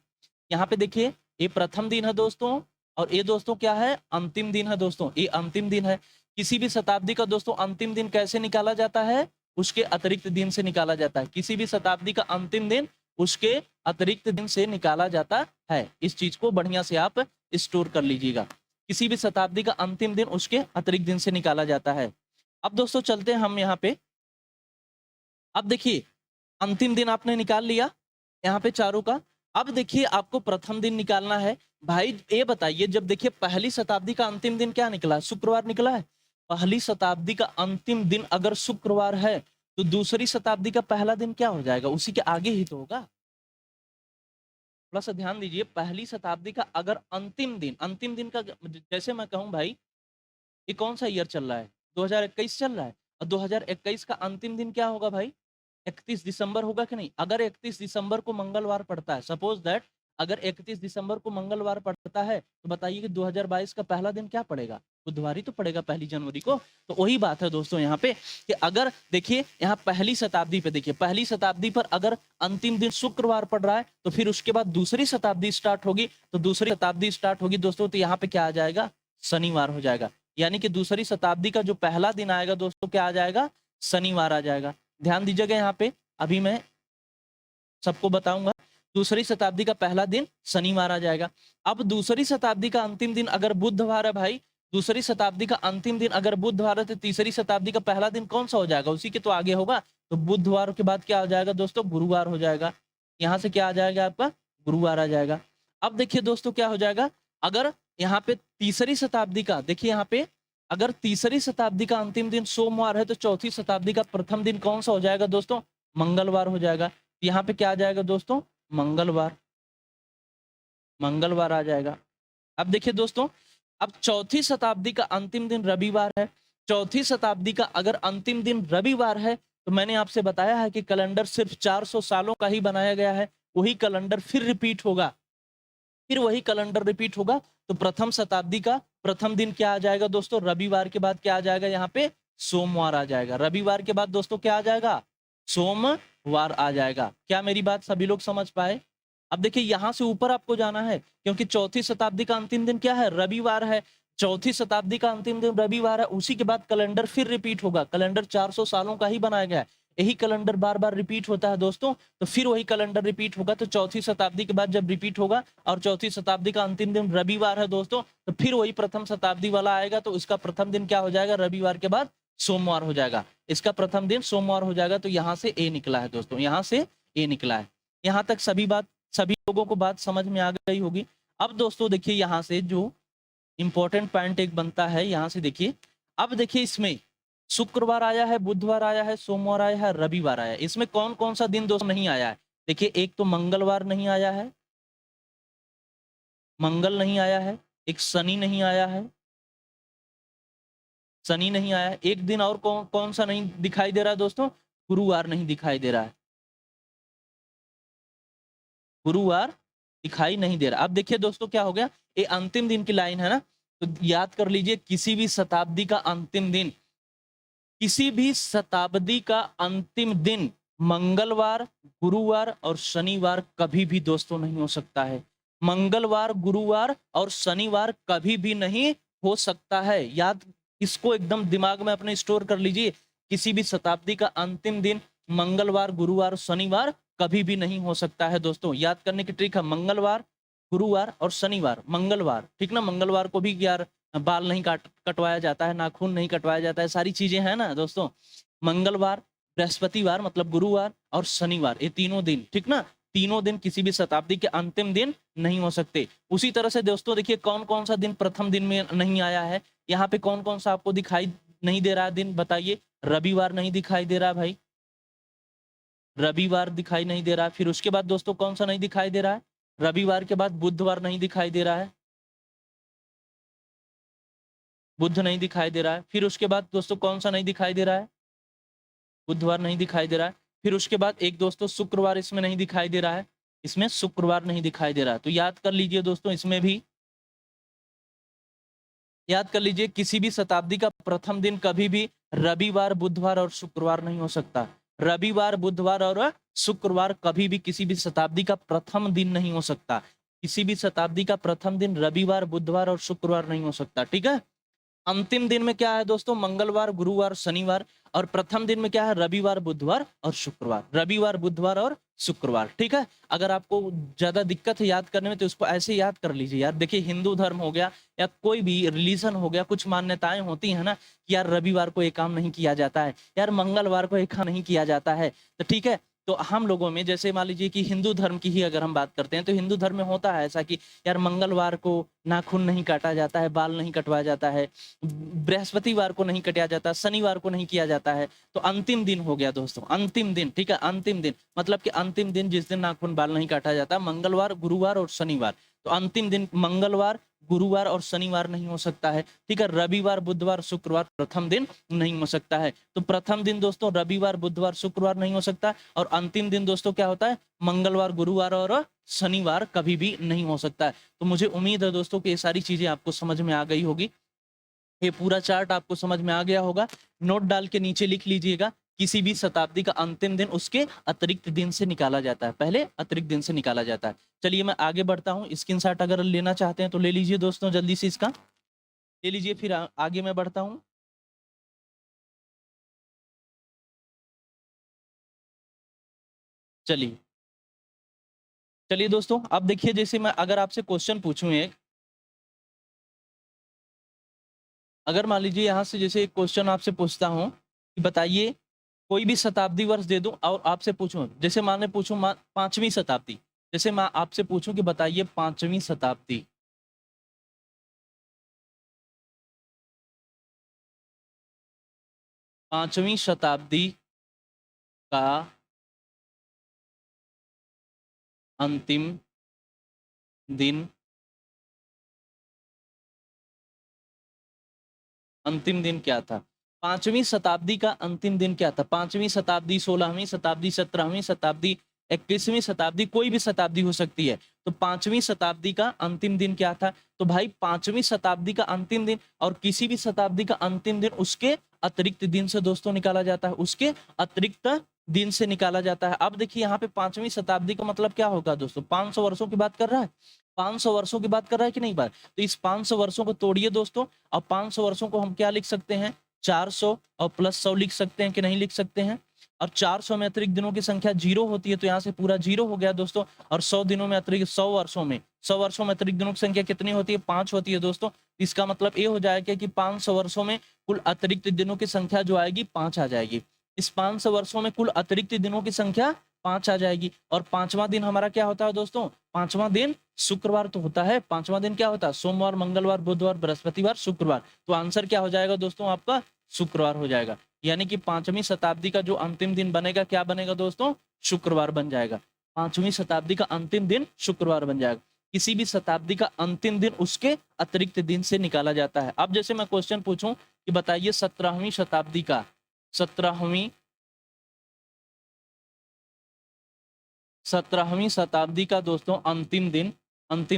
यहाँ पे देखिए ये प्रथम दिन है दोस्तों, और ये दोस्तों क्या है? अंतिम दिन है दोस्तों, ये अंतिम दिन है। किसी भी शताब्दी का दोस्तों अंतिम दिन कैसे निकाला जाता है? उसके अतिरिक्त दिन से निकाला जाता है। किसी भी शताब्दी का अंतिम दिन उसके अतिरिक्त दिन से निकाला जाता है। इस चीज को बढ़िया से आप स्टोर कर लीजिएगा। किसी भी शताब्दी का अंतिम दिन उसके अतिरिक्त दिन से निकाला जाता है। अब दोस्तों चलते हैं हम यहाँ पे। अब देखिए अंतिम दिन आपने निकाल लिया यहाँ पे चारों का। अब देखिए आपको प्रथम दिन निकालना है। भाई ये बताइए, जब देखिए पहली शताब्दी का अंतिम दिन क्या निकला? शुक्रवार निकला है। पहली शताब्दी का अंतिम दिन अगर शुक्रवार है, तो दूसरी शताब्दी का पहला दिन क्या हो जाएगा? उसी के आगे ही तो होगा। थोड़ा सा ध्यान दीजिए, पहली शताब्दी का अगर अंतिम दिन का, जैसे मैं कहूँ भाई ये कौन सा ईयर चल रहा है? 2021 चल रहा है, और 2021 का अंतिम दिन क्या होगा भाई? 31 दिसंबर होगा कि नहीं? अगर 31 दिसंबर को मंगलवार पड़ता है, सपोज दैट अगर 31 दिसंबर को मंगलवार पड़ता है, तो बताइए कि 2022 का पहला दिन क्या पड़ेगा? बुधवार ही तो पड़ेगा, पहली जनवरी को। तो वही बात है दोस्तों यहाँ पे, कि अगर देखिए यहाँ पहली शताब्दी पे देखिए, पहली शताब्दी पर अगर अंतिम दिन शुक्रवार पड़ रहा है, तो फिर उसके बाद दूसरी शताब्दी स्टार्ट होगी। तो दूसरी शताब्दी स्टार्ट होगी दोस्तों, तो यहाँ पे क्या आ जाएगा? शनिवार हो जाएगा। यानी कि दूसरी शताब्दी का जो पहला दिन आएगा दोस्तों क्या आ जाएगा? शनिवार आ जाएगा। ध्यान दीजिएगा यहाँ पे, अभी मैं सबको बताऊंगा। दूसरी शताब्दी का पहला दिन शनिवार आ जाएगा। अब दूसरी शताब्दी का अंतिम दिन अगर बुधवार है भाई, दूसरी शताब्दी का अंतिम दिन अगर बुधवार है, तो तीसरी शताब्दी का पहला दिन कौन सा हो जाएगा? उसी के तो आगे होगा। तो बुधवार के बाद क्या आ जाएगा दोस्तों? गुरुवार हो जाएगा। यहाँ से क्या आ जाएगा आपका? गुरुवार आ जाएगा। अब देखिए दोस्तों क्या हो जाएगा, अगर यहाँ पे तीसरी शताब्दी का, देखिए यहाँ पे अगर तीसरी शताब्दी का अंतिम दिन सोमवार है, तो चौथी शताब्दी का प्रथम दिन कौन सा हो जाएगा दोस्तों? मंगलवार हो जाएगा। यहाँ पे क्या आ जाएगा दोस्तों? मंगलवार। मंगलवार आ जाएगा। अब देखिए दोस्तों, अब चौथी शताब्दी का अंतिम दिन रविवार है। चौथी शताब्दी का अगर अंतिम दिन रविवार है, तो मैंने आपसे बताया है कि कैलेंडर सिर्फ 400 सालों का ही बनाया गया है। वही कैलेंडर फिर रिपीट होगा, फिर वही कैलेंडर रिपीट होगा। तो प्रथम शताब्दी का प्रथम दिन क्या आ जाएगा दोस्तों? रविवार के बाद क्या आ जाएगा? यहाँ पे सोमवार आ जाएगा। रविवार के बाद दोस्तों क्या आ जाएगा? सोमवार आ जाएगा। क्या मेरी बात सभी लोग समझ पाए? अब देखिए यहां से ऊपर आपको जाना है, क्योंकि चौथी शताब्दी का अंतिम दिन क्या है? रविवार है। चौथी शताब्दी का अंतिम दिन रविवार है, उसी के बाद कैलेंडर फिर रिपीट होगा। कैलेंडर 400 सालों का ही बनाया गया है। यही कैलेंडर बार बार रिपीट होता है दोस्तों, तो फिर वही कैलेंडर रिपीट होगा। तो चौथी शताब्दी के बाद जब रिपीट होगा और चौथी शताब्दी का अंतिम दिन रविवार है दोस्तों, तो फिर वही प्रथम शताब्दी वाला आएगा, तो इसका प्रथम दिन क्या हो जाएगा, रविवार के बाद सोमवार हो जाएगा। इसका प्रथम दिन सोमवार हो जाएगा। तो यहाँ से ए निकला है दोस्तों, यहाँ से ए निकला है। यहाँ तक सभी लोगों को बात समझ में आ गई होगी। अब दोस्तों देखिए, यहाँ से जो इंपॉर्टेंट पॉइंट एक बनता है, यहाँ से देखिए, अब देखिए इसमें शुक्रवार आया है, बुधवार आया है, सोमवार आया है, रविवार आया है। इसमें कौन कौन सा दिन दोस्तों नहीं आया है? देखिए, एक तो मंगलवार नहीं आया है, मंगल नहीं आया है, एक शनि नहीं आया है, शनि नहीं आया है। एक दिन और कौन कौन सा नहीं दिखाई दे रहा है दोस्तों? गुरुवार नहीं दिखाई दे रहा है, गुरुवार दिखाई नहीं दे रहा। अब देखिए दोस्तों क्या हो गया, ये अंतिम दिन की लाइन है ना, तो याद कर लीजिए, किसी भी शताब्दी का अंतिम दिन, किसी भी शताब्दी का अंतिम दिन मंगलवार, गुरुवार और शनिवार कभी भी दोस्तों नहीं हो सकता है। मंगलवार, गुरुवार और शनिवार कभी भी नहीं हो सकता है। याद, इसको एकदम दिमाग में अपने स्टोर कर लीजिए। किसी भी शताब्दी का अंतिम दिन मंगलवार, गुरुवार, शनिवार कभी भी नहीं हो सकता है दोस्तों। याद करने की ट्रिक है, मंगलवार, गुरुवार और शनिवार। मंगलवार, ठीक ना, मंगलवार को भी यार बाल नहीं कटवाया जाता है, नाखून नहीं कटवाया जाता है, सारी चीजें हैं ना दोस्तों। मंगलवार, बृहस्पतिवार मतलब गुरुवार और शनिवार, ये तीनों दिन, ठीक ना, तीनों दिन किसी भी शताब्दी के अंतिम दिन नहीं हो सकते। उसी तरह से दोस्तों देखिए, कौन कौन सा दिन प्रथम दिन में नहीं आया है। यहाँ पे कौन कौन सा आपको दिखाई नहीं दे रहा दिन, बताइए। रविवार नहीं दिखाई दे रहा भाई, रविवार दिखाई नहीं दे रहा। फिर उसके बाद दोस्तों कौन सा नहीं दिखाई दे रहा है? रविवार के बाद बुधवार नहीं दिखाई दे रहा है, बुध नहीं दिखाई दे रहा है। फिर उसके बाद दोस्तों कौन सा नहीं दिखाई दे रहा है? बुधवार नहीं दिखाई दे रहा है। फिर उसके बाद एक दोस्तों शुक्रवार इसमें नहीं दिखाई दे रहा है, इसमें शुक्रवार नहीं दिखाई दे रहा है। तो याद कर लीजिए दोस्तों, इसमें भी याद कर लीजिए, किसी भी शताब्दी का प्रथम दिन कभी भी रविवार, बुधवार और शुक्रवार नहीं हो सकता। रविवार, बुधवार और शुक्रवार कभी भी किसी भी शताब्दी का प्रथम दिन नहीं हो सकता। किसी भी शताब्दी का प्रथम दिन रविवार, बुधवार और शुक्रवार नहीं हो सकता, ठीक है। अंतिम दिन में क्या है दोस्तों? मंगलवार, गुरुवार, शनिवार। और प्रथम दिन में क्या है? रविवार, बुधवार और शुक्रवार। रविवार, बुधवार और शुक्रवार, ठीक है। अगर आपको ज्यादा दिक्कत है याद करने में, तो इसको ऐसे याद कर लीजिए यार। देखिए, हिंदू धर्म हो गया या कोई भी रिलीजन हो गया, कुछ मान्यताएं होती है ना कि यार रविवार को ये काम नहीं किया जाता है, यार मंगलवार को ये काम नहीं किया जाता है, तो ठीक है। तो हम लोगों में, जैसे मान लीजिए कि हिंदू धर्म की ही अगर हम बात करते हैं, तो हिंदू धर्म में होता है ऐसा कि यार मंगलवार को नाखून नहीं काटा जाता है, बाल नहीं कटवाया जाता है, बृहस्पतिवार को नहीं कटा जाता, शनिवार को नहीं किया जाता है। तो अंतिम दिन हो गया दोस्तों, अंतिम दिन, ठीक है। अंतिम दिन मतलब कि अंतिम दिन जिस दिन नाखून बाल नहीं काटा जाता, मंगलवार, गुरुवार और शनिवार। तो अंतिम दिन मंगलवार, गुरुवार और शनिवार नहीं हो सकता है, ठीक है। रविवार, बुधवार, शुक्रवार प्रथम दिन नहीं हो सकता है। तो प्रथम दिन दोस्तों रविवार, बुधवार, शुक्रवार नहीं हो सकता। और अंतिम दिन दोस्तों क्या होता है? मंगलवार, गुरुवार और शनिवार कभी भी नहीं हो सकता है। तो मुझे उम्मीद है दोस्तों कि ये सारी चीजें आपको समझ में आ गई होगी, ये पूरा चार्ट आपको समझ में आ गया होगा। नोट डाल के नीचे लिख लीजिएगा, किसी भी शताब्दी का अंतिम दिन उसके अतिरिक्त दिन से निकाला जाता है, पहले अतिरिक्त दिन से निकाला जाता है। चलिए मैं आगे बढ़ता हूँ, स्क्रीनशॉट अगर लेना चाहते हैं तो ले लीजिए दोस्तों, जल्दी से इसका ले लीजिए, फिर आगे मैं बढ़ता हूँ। चलिए चलिए दोस्तों, अब देखिए, जैसे मैं अगर आपसे क्वेश्चन पूछूं एक, अगर मान लीजिए यहाँ से जैसे एक क्वेश्चन आपसे पूछता हूँ कि बताइए, कोई भी शताब्दी वर्ष दे दूं और आपसे पूछूं, जैसे माने पूछूं पांचवी शताब्दी, जैसे मैं आपसे पूछूं कि बताइए पांचवी शताब्दी, पांचवी शताब्दी का अंतिम दिन, अंतिम दिन क्या था? पांचवी शताब्दी का अंतिम दिन क्या था? पांचवी शताब्दी, 16वीं शताब्दी, 17वीं शताब्दी, 21वीं शताब्दी, कोई भी शताब्दी हो सकती है। तो पांचवी शताब्दी का अंतिम दिन क्या था? तो भाई पांचवी शताब्दी का अंतिम दिन और किसी भी शताब्दी का अंतिम दिन उसके अतिरिक्त दिन से दोस्तों निकाला जाता है, उसके अतिरिक्त दिन से निकाला जाता है। अब देखिए यहाँ पे पांचवी शताब्दी का मतलब क्या होगा दोस्तों? 500 वर्षों की बात कर रहा है, 500 वर्षों की बात कर रहा है कि नहीं बात? तो इस 500 वर्षों को तोड़िए दोस्तों, और 500 वर्षों को हम क्या लिख सकते हैं? 400 और प्लस 100 लिख सकते हैं कि नहीं लिख सकते हैं? और 400 में अतिरिक्त दिनों की संख्या 0 होती है, तो यहाँ से पूरा 0 हो गया दोस्तों। और 100 दिनों में अतिरिक्त 100 वर्षों में अतिरिक्त दिनों की संख्या कितनी होती है? 5 होती है दोस्तों। इसका मतलब ये हो जाएगा कि 500 वर्षों में कुल अतिरिक्त दिनों की संख्या जो आएगी 5 आ जाएगी। इस 500 वर्षों में कुल अतिरिक्त दिनों की संख्या 5 आ जाएगी। और 5वां दिन हमारा क्या होता है दोस्तों? 5वां दिन शुक्रवार तो होता है। 5वां दिन क्या होता है? सोमवार, मंगलवार, बुधवार, बृहस्पतिवार, शुक्रवार। तो आंसर क्या हो जाएगा दोस्तों आपका? शुक्रवार हो जाएगा। यानी कि 5वीं शताब्दी का जो अंतिम दिन बनेगा, क्या बनेगा दोस्तों? शुक्रवार बन जाएगा। 5वीं शताब्दी का अंतिम दिन शुक्रवार बन जाएगा। किसी भी शताब्दी का अंतिम दिन उसके अतिरिक्त दिन से निकाला जाता है। अब जैसे मैं क्वेश्चन पूछूं कि बताइए 17वीं शताब्दी का 17वीं 17वीं शताब्दी का दोस्तों अंतिम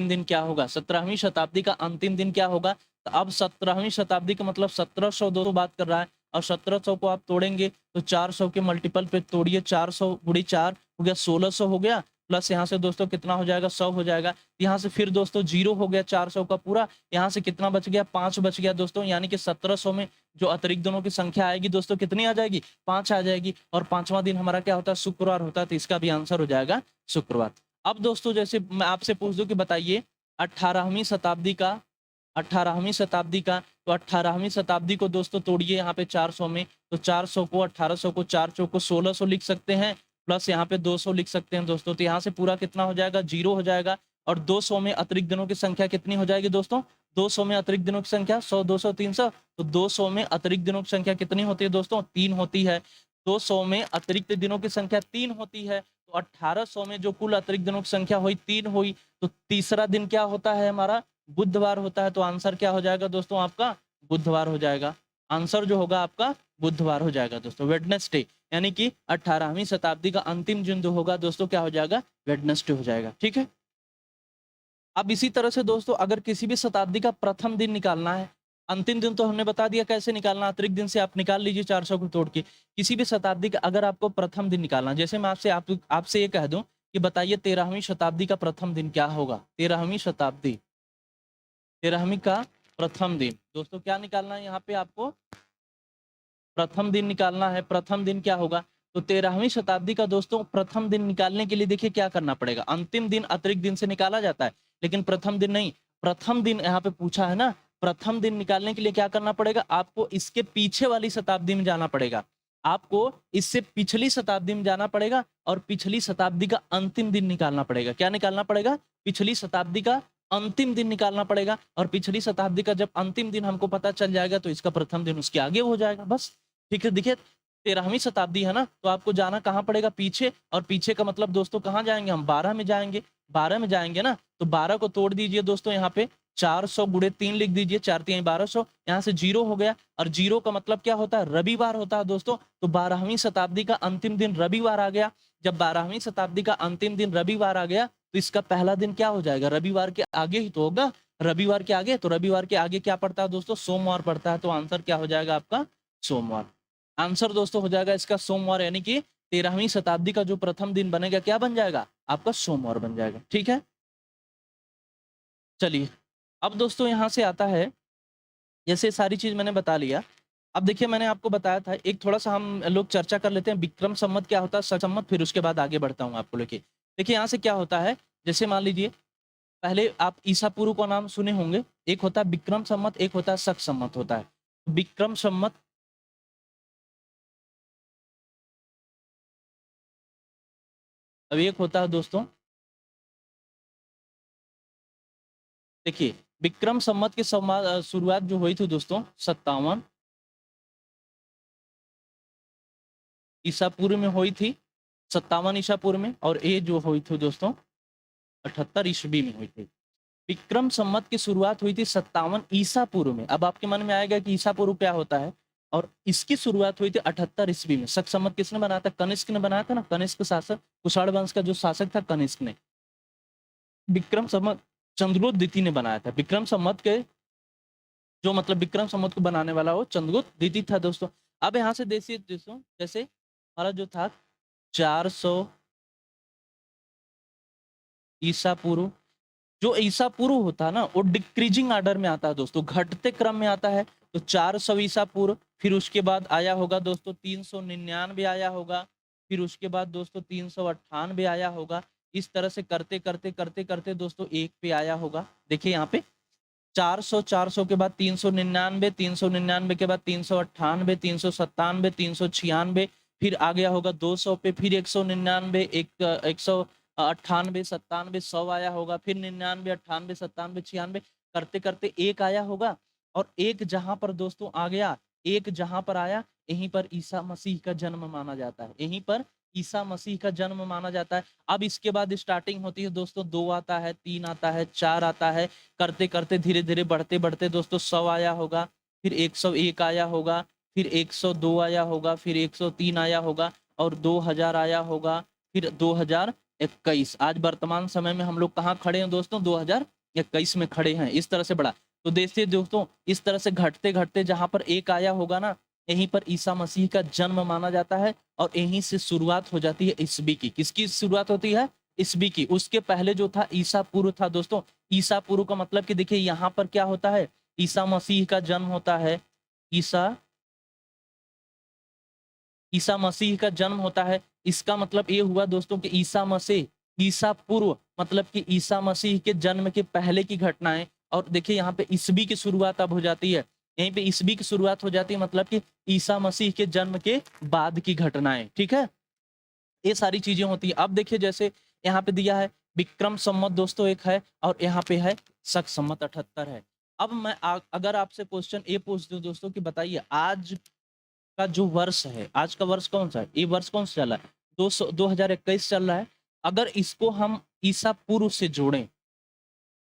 दिन क्या होगा? 17वीं शताब्दी का अंतिम दिन क्या होगा? तो अब 17वीं शताब्दी का मतलब 1700 दोस्तों बात कर रहा है। और 1700 को आप तोड़ेंगे तो 400 के मल्टीपल पे तोड़िए, 400 गुड़ी 4 हो गया 1600 हो गया। प्लस यहाँ से दोस्तों कितना हो जाएगा? 100 हो जाएगा। यहाँ से फिर दोस्तों 0 हो गया 400 का पूरा। यहाँ से कितना बच गया? 5 बच गया दोस्तों। यानी कि 1700 में जो अतिरिक्त दिनों की संख्या आएगी दोस्तों कितनी आ जाएगी? 5 आ जाएगी। और 5वां दिन हमारा क्या होता है? शुक्रवार होता है। तो इसका भी आंसर हो जाएगा शुक्रवार। अब दोस्तों जैसे मैं आपसे पूछ दूं कि बताइए 18वीं शताब्दी का 18वीं शताब्दी का तो 18वीं शताब्दी को दोस्तों तोड़िए यहाँ पे 400 में। तो 400 को 1800 को 4 चौक को 1600 लिख सकते हैं। प्लस यहाँ पे 200 लिख सकते हैं दोस्तों। तो यहाँ से पूरा कितना हो जाएगा? 0 हो जाएगा। और 200 में अतिरिक्त दिनों की संख्या कितनी हो जाएगी दोस्तों? 200 में अतिरिक्त दिनों की संख्या 100 200 300। तो 200 में अतिरिक्त दिनों की संख्या कितनी होती है दोस्तों? 3 होती है। 200 में अतिरिक्त दिनों की संख्या 3 होती है। तो 1800 में जो कुल अतिरिक्त दिनों की संख्या हुई 3 हुई। तो तीसरा दिन क्या होता है हमारा? बुधवार होता है। तो आंसर क्या हो जाएगा दोस्तों आपका? बुधवार हो जाएगा। आंसर जो होगा आपका बुधवार हो जाएगा दोस्तों, वेडनेसडे। यानी कि 18वीं शताब्दी का अंतिम दिन जो होगा दोस्तों क्या हो जाएगा? वेडनेसडे हो जाएगा। ठीक है। अब इसी तरह से दोस्तों अगर किसी भी शताब्दी का प्रथम दिन निकालना है, अंतिम दिन तो हमने बता दिया कैसे निकालना, अतिरिक्त दिन से आप निकाल लीजिए 400 को तोड़ के। किसी भी शताब्दी का अगर आपको प्रथम दिन निकालना, जैसे मैं आपसे ये कह दूं कि बताइए 13वीं शताब्दी का प्रथम दिन क्या होगा? 13वीं शताब्दी 13वीं का प्रथम दिन दोस्तों क्या निकालना है? यहाँ पे आपको प्रथम दिन निकालना है। प्रथम दिन क्या होगा? तो 13वीं शताब्दी का दोस्तों प्रथम दिन निकालने के लिए देखिए क्या करना पड़ेगा। अंतिम दिन अतिरिक्त दिन से निकाला जाता है, लेकिन प्रथम दिन नहीं। प्रथम दिन यहाँ पे पूछा है ना, प्रथम दिन निकालने के लिए क्या करना पड़ेगा? आपको इसके पीछे वाली शताब्दी में जाना पड़ेगा। आपको इससे पिछली शताब्दी में जाना पड़ेगा और पिछली शताब्दी का अंतिम दिन निकालना पड़ेगा। क्या निकालना पड़ेगा? पिछली शताब्दी का अंतिम दिन निकालना पड़ेगा। और पिछली शताब्दी का जब अंतिम दिन हमको पता चल जाएगा तो इसका प्रथम दिन उसके आगे हो जाएगा। बस ठीक है। देखिए 13वीं शताब्दी है ना, तो आपको जाना कहाँ पड़ेगा? पीछे। और पीछे का मतलब दोस्तों कहाँ जाएंगे हम? 12 में जाएंगे। 12 में जाएंगे ना, तो 12 को तोड़ दीजिए दोस्तों। यहाँ पे 400 गुणे 3 लिख दीजिए, 4 3 1200। यहाँ से 0 हो गया। और 0 का मतलब क्या होता है? रविवार होता है दोस्तों। तो 12वीं शताब्दी का अंतिम दिन रविवार आ गया। जब 12वीं शताब्दी का अंतिम दिन रविवार आ गया तो इसका पहला दिन क्या हो जाएगा? रविवार के आगे ही तो होगा। रविवार के आगे, तो रविवार के आगे क्या पड़ता है दोस्तों? सोमवार पड़ता है। तो आंसर क्या हो जाएगा आपका? सोमवार। आंसर दोस्तों हो जाएगा इसका सोमवार। यानी कि 13वीं शताब्दी का जो प्रथम दिन बनेगा क्या बन जाएगा? आपका सोमवार बन जाएगा। ठीक है। चलिए अब दोस्तों यहाँ से आता है, जैसे सारी चीज मैंने बता लिया। अब देखिए मैंने आपको बताया था, एक थोड़ा सा हम लोग चर्चा कर लेते हैं विक्रम संवत क्या होता है, शक संवत, फिर उसके बाद आगे बढ़ता हूँ आपको लेके। देखिए यहाँ से क्या होता है, जैसे मान लीजिए पहले आप ईसा पूर्व का नाम सुने होंगे। एक होता है विक्रम संवत, एक होता है शक संवत होता है। विक्रम संवत, अब एक होता है दोस्तों, देखिए विक्रम संवत की शुरुआत जो हुई थी दोस्तों 57 ईसा पूर्व में हुई थी। 57 ईसा पूर्व में। और ये जो हुई थी दोस्तों 78 ईस्वी में हुई थी। विक्रम संवत की शुरुआत हुई थी 57 ईसा पूर्व में। अब आपके मन में आएगा कि ईसा पूर्व क्या होता है, और इसकी शुरुआत हुई थी 78 ईस्वी में। शक संवत किसने बनाया था? कनिष्क ने बनाया था ना। कनिष्क शासक, कुषाण वंश का जो शासक था कनिष्क ने। विक्रम संवत चंद्रगुप्त द्वितीय ने बनाया था। विक्रम संवत के जो मतलब विक्रम संवत को बनाने वाला वो चंद्रगुप्त द्वितीय था दोस्तों। अब यहाँ से देखिए दोस्तों, जैसे हमारा जो था 400 ईसा पूर्व, जो ईसा पूर्व होता है ना वो डिक्रीजिंग ऑर्डर में आता है दोस्तों, घटते क्रम में आता है। तो 400 ईसा पूर्व, फिर उसके बाद आया होगा दोस्तों 399 आया होगा, फिर उसके बाद दोस्तों 398 आया होगा। इस तरह से करते करते करते करते दोस्तों एक पे आया होगा। देखिए यहाँ पे 400, 400 के बाद 399, 399 के बाद 398, 397, 396, फिर आ गया होगा 200 पे, फिर 199, 198, 97, 100 आया होगा, फिर 99, 98, 97, 96 करते करते एक आया होगा। और एक जहां पर दोस्तों आ गया, एक जहां पर आया, यहीं पर ईसा मसीह का जन्म माना जाता है, यहीं पर ईसा मसीह का जन्म माना जाता है। अब इसके बाद स्टार्टिंग होती है दोस्तों, 2 आता है, 3 आता है, 4 आता है, करते करते धीरे धीरे बढ़ते बढ़ते दोस्तों 100 आया होगा, फिर 101 आया होगा, फिर 102 आया होगा, फिर 103 आया होगा, और 2000 आया होगा, फिर 2021। आज वर्तमान समय में हम लोग कहाँ खड़े हैं दोस्तों? 2021 में खड़े हैं। इस तरह से बढ़ा, तो देखिए दोस्तों इस तरह से घटते घटते जहां पर एक आया होगा ना, यहीं पर ईसा मसीह का जन्म माना जाता है, और यहीं से शुरुआत हो जाती है ईसवी की। किसकी शुरुआत होती है? ईसवी की। उसके पहले जो था ईसा पूर्व था दोस्तों। ईसा पूर्व का मतलब कि देखिए यहाँ पर क्या होता है, ईसा मसीह का जन्म होता है, ईसा ईसा मसीह का जन्म होता है। इसका मतलब ये हुआ दोस्तों कि ईसा मसीह, ईसा पूर्व मतलब कि ईसा मसीह के जन्म के पहले की घटनाएं। और देखिए यहाँ पे ईसवी की शुरुआत अब हो जाती है, यहीं पे ईसवी की शुरुआत हो जाती है, मतलब कि ईसा मसीह के जन्म के बाद की घटनाएं। ठीक है, ये सारी चीजें होती है। अब देखिए जैसे यहाँ पे दिया है विक्रम संवत दोस्तों एक है, और यहाँ पे है शक संवत 78 है। अब मैं अगर आपसे क्वेश्चन ये पूछ दूं दोस्तों कि बताइए आज का जो वर्ष है, आज का वर्ष कौन सा है? ये वर्ष कौन सा चल रहा है? 2021 चल रहा है। अगर इसको हम ईसा पूर्व से जोड़ें,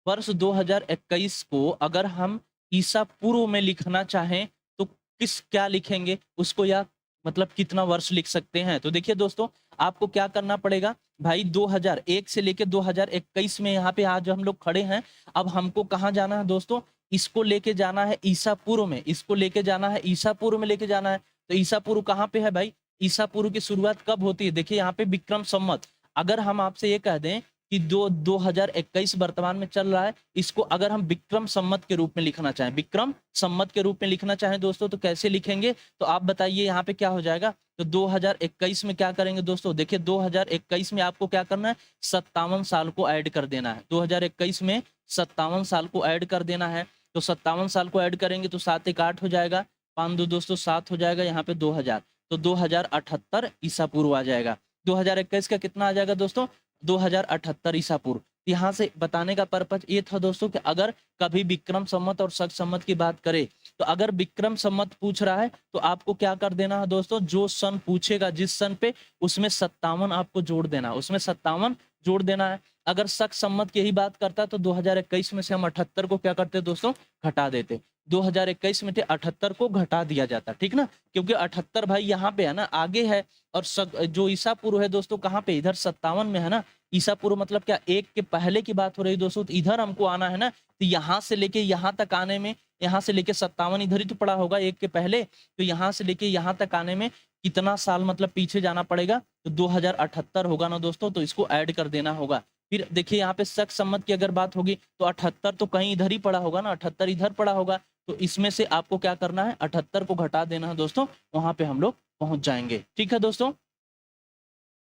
वर्ष 2021 को अगर हम ईसा पूर्व में लिखना चाहें तो किस क्या लिखेंगे उसको, या मतलब कितना वर्ष लिख सकते हैं? तो देखिए दोस्तों आपको क्या करना पड़ेगा भाई, 2001 से लेके 2021 में यहाँ पे आज हम लोग खड़े हैं। अब हमको कहाँ जाना है दोस्तों? इसको लेके जाना है ईसा पूर्व में, इसको लेके जाना है ईसा पूर्व में लेके जाना है। तो ईसा पूर्व कहाँ पे है भाई? ईसा पूर्व की शुरुआत कब होती है? देखिए यहाँ पे विक्रम संवत। अगर हम आपसे ये कह दें कि 2021 वर्तमान में चल रहा है, इसको अगर हम विक्रम संवत के रूप में लिखना चाहें, विक्रम संवत के रूप में लिखना चाहें दोस्तों, तो कैसे लिखेंगे? तो आप बताइए यहाँ पे क्या हो जाएगा? तो 2021 में क्या करेंगे दोस्तों? देखिए 2021 में आपको क्या करना है, 57 साल को ऐड कर देना है। 2021 में 57 साल को ऐड कर देना है। तो 57 साल को ऐड करेंगे तो 7 एक 8 हो जाएगा, 5 2 दोस्तों 7 हो जाएगा, यहाँ पे 2000, तो 2078 ईसा पूर्व आ जाएगा। 2021 का कितना आ जाएगा दोस्तों? 2078 ईसा पूर्व। यहाँ से बताने का पर्पज ये था दोस्तों कि अगर कभी विक्रम संवत और शक संवत की बात करें, तो अगर विक्रम संवत पूछ रहा है तो आपको क्या कर देना है दोस्तों, जो सन पूछेगा जिस सन पे, उसमें 57 आपको जोड़ देना है, उसमें 57 जोड़ देना है। अगर शक संवत की ही बात करता है तो 2021 में से हम 78 को क्या करते दोस्तों, घटा देते। 2021 में से 78 को घटा दिया जाता, ठीक ना, क्योंकि 78 भाई यहाँ पे है ना, आगे है। और जो ईसा पूर्व है दोस्तों कहाँ पे, इधर 57 में है ना। ईसा पूर्व मतलब क्या, एक के पहले की बात हो रही दोस्तों, तो इधर हमको आना है ना, तो यहाँ से लेके यहाँ तक आने में, यहाँ से लेके 57 इधर ही तो पड़ा होगा एक के पहले, तो यहाँ से लेके यहाँ तक आने में कितना साल मतलब पीछे जाना पड़ेगा? तो 2078 होगा ना दोस्तों, तो इसको ऐड कर देना होगा। फिर देखिए यहाँ पे शक संवत की अगर बात होगी तो 78 तो कहीं इधर ही पड़ा होगा ना, 78 इधर पड़ा होगा, तो इसमें से आपको क्या करना है, 78 को घटा देना है दोस्तों, वहां पे हम लोग पहुंच जाएंगे। ठीक है दोस्तों,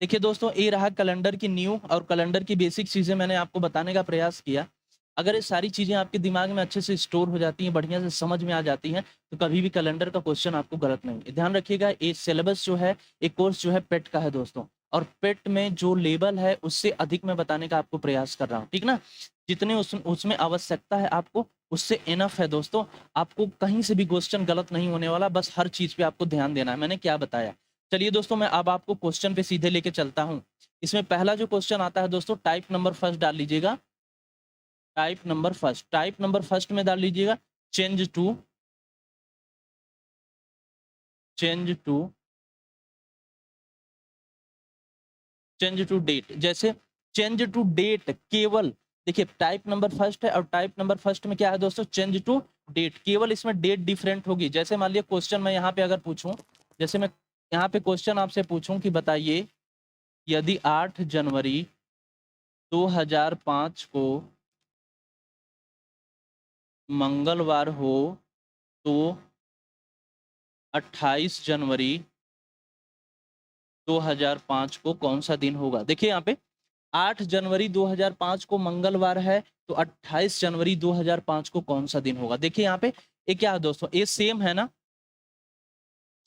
देखिए दोस्तों ये रहा कैलेंडर की न्यू और कैलेंडर की बेसिक चीज़ें मैंने आपको बताने का प्रयास किया। अगर ये सारी चीज़ें आपके दिमाग में अच्छे से स्टोर हो जाती हैं, बढ़िया से समझ में आ जाती हैं, तो कभी भी कैलेंडर का क्वेश्चन आपको गलत नहीं। ध्यान रखिएगा ये सिलेबस जो है, ये कोर्स जो है पेट का है दोस्तों, और पेट में जो लेवल है उससे अधिक मैं बताने का आपको प्रयास कर रहा हूँ, ठीक ना। जितने उसमें आवश्यकता है आपको, उससे इनफ है दोस्तों। आपको कहीं से भी क्वेश्चन गलत नहीं होने वाला, बस हर चीज़ पे आपको ध्यान देना है, मैंने क्या बताया। चलिए दोस्तों मैं अब आपको क्वेश्चन पे सीधे लेके चलता हूँ। इसमें पहला जो क्वेश्चन आता है दोस्तों, टाइप नंबर फर्स्ट डाल लीजिएगा, टाइप नंबर फर्स्ट में डाल लीजिएगा, change to change to change to date. जैसे चेंज टू डेट केवल, देखिए टाइप नंबर फर्स्ट है और टाइप नंबर फर्स्ट में क्या है दोस्तों, चेंज टू डेट, केवल इसमें डेट डिफरेंट होगी। जैसे मान लिया क्वेश्चन मैं यहाँ पे अगर पूछूं, जैसे मैं यहाँ पे क्वेश्चन आपसे पूछूं कि बताइए यदि 8 जनवरी 2005 को मंगलवार हो तो 28 जनवरी 2005 को कौन सा दिन होगा? देखिए यहाँ पे 8 जनवरी 2005 को मंगलवार है, तो 28 जनवरी 2005 को कौन सा दिन होगा? देखिए यहाँ पे ये क्या है दोस्तों, ये सेम है ना,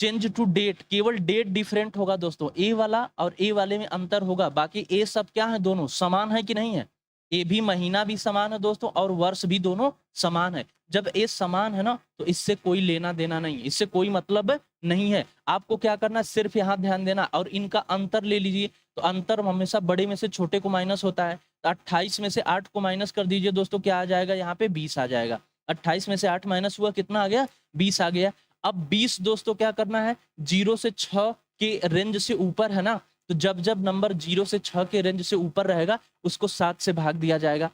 चेंज टू डेट, केवल डेट डिफरेंट होगा दोस्तों। ए वाला और ए वाले में अंतर होगा, बाकी ए सब क्या है, दोनों समान है कि नहीं है? ए भी महीना भी समान है दोस्तों और वर्ष भी दोनों समान है। जब ए समान है ना तो इससे कोई लेना देना नहीं है, इससे कोई मतलब नहीं है। आपको क्या करना है, सिर्फ यहाँ ध्यान देना और इनका अंतर ले लीजिए। तो अंतर हमेशा बड़े में से छोटे को माइनस होता है। तो 28 में से 8 को माइनस कर दीजिए दोस्तों, क्या आ जाएगा यहाँ पे 20 आ जाएगा। 28 में से 8 माइनस हुआ, कितना आ गया? 20 आ गया। अब 20 दोस्तों क्या करना है, 0 से 6 के रेंज से ऊपर है ना, तो जब जब नंबर 0 से 6 के रेंज से ऊपर रहेगा उसको 7 से भाग दिया जाएगा।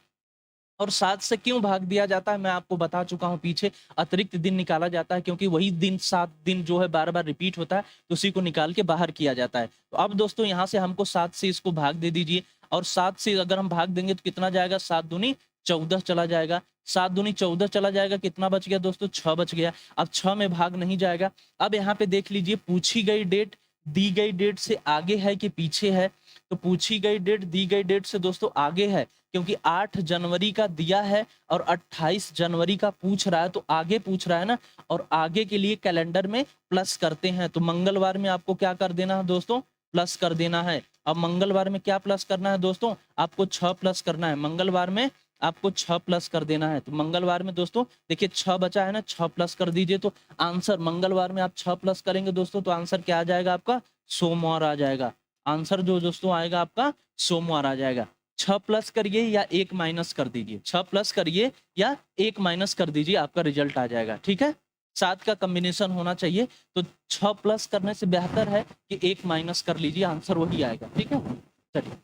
और 7 से क्यों भाग दिया जाता है मैं आपको बता चुका हूँ पीछे। अतिरिक्त दिन निकाला जाता है क्योंकि वही दिन 7 दिन जो है बार बार रिपीट होता है, तो उसी को निकाल के बाहर किया जाता है। तो अब दोस्तों यहाँ से हमको 7 से इसको भाग दे दीजिए और 7 से अगर हम भाग देंगे तो कितना जाएगा, 7 दूनी 14 चला जाएगा। 7 दूनी 14 चला जाएगा, कितना बच गया दोस्तों, 6 बच गया। अब 6 में भाग नहीं जाएगा। अब यहाँ पे देख लीजिए, पूछी गई डेट दी गई डेट से आगे है कि पीछे है? तो पूछी गई डेट दी गई डेट से दोस्तों आगे है, क्योंकि 8 जनवरी का दिया है और 28 जनवरी का पूछ रहा है, तो आगे पूछ रहा है ना, और आगे के लिए कैलेंडर में प्लस करते हैं। तो मंगलवार में आपको क्या कर देना है दोस्तों, प्लस कर देना है। अब मंगलवार में क्या प्लस करना है दोस्तों, आपको 6 प्लस करना है। मंगलवार में आपको 6 प्लस कर देना है। तो मंगलवार में दोस्तों देखिए 6 बचा है ना, 6 प्लस कर दीजिए। तो आंसर मंगलवार में आप 6 प्लस करेंगे दोस्तों, तो आंसर क्या आ जाएगा आपका, सोमवार आ जाएगा। आंसर जो दोस्तों आएगा आपका सोमवार आ जाएगा। 6 प्लस करिए या 1 माइनस कर दीजिए, 6 प्लस करिए या 1 माइनस कर दीजिए, आपका रिजल्ट आ जाएगा। ठीक है, 7 का कॉम्बिनेशन होना चाहिए। तो 6 प्लस करने से बेहतर है कि 1 माइनस कर लीजिए, आंसर वही आएगा। ठीक है, चलिए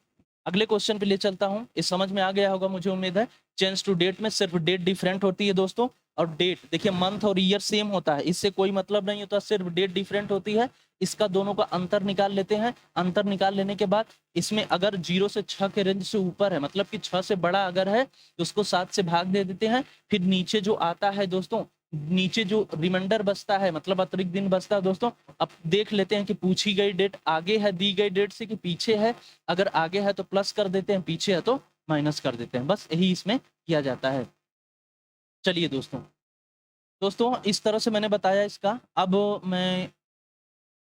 अगले क्वेश्चन पे ले चलता हूँ। ये समझ में आ गया होगा मुझे उम्मीद है। चेंज टू डेट में सिर्फ डेट डिफरेंट होती है दोस्तों, और डेट देखिए मंथ और ईयर सेम होता है, इससे कोई मतलब नहीं होता, सिर्फ डेट डिफरेंट होती है। इसका दोनों का अंतर निकाल लेते हैं। अंतर निकाल लेने के बाद इसमें अगर 0 से 6 के रेंज से ऊपर है, मतलब कि 6 से बड़ा अगर है तो उसको 7 से भाग दे देते हैं। फिर नीचे जो आता है दोस्तों, नीचे जो रिमाइंडर बचता है, मतलब अतिरिक्त दिन बचता है दोस्तों, अब देख लेते हैं कि पूछी गई डेट आगे है दी गई डेट से कि पीछे है। अगर आगे है तो प्लस कर देते हैं, पीछे है तो माइनस कर देते हैं। बस यही इसमें किया जाता है। चलिए दोस्तों, इस तरह से मैंने बताया इसका। अब मैं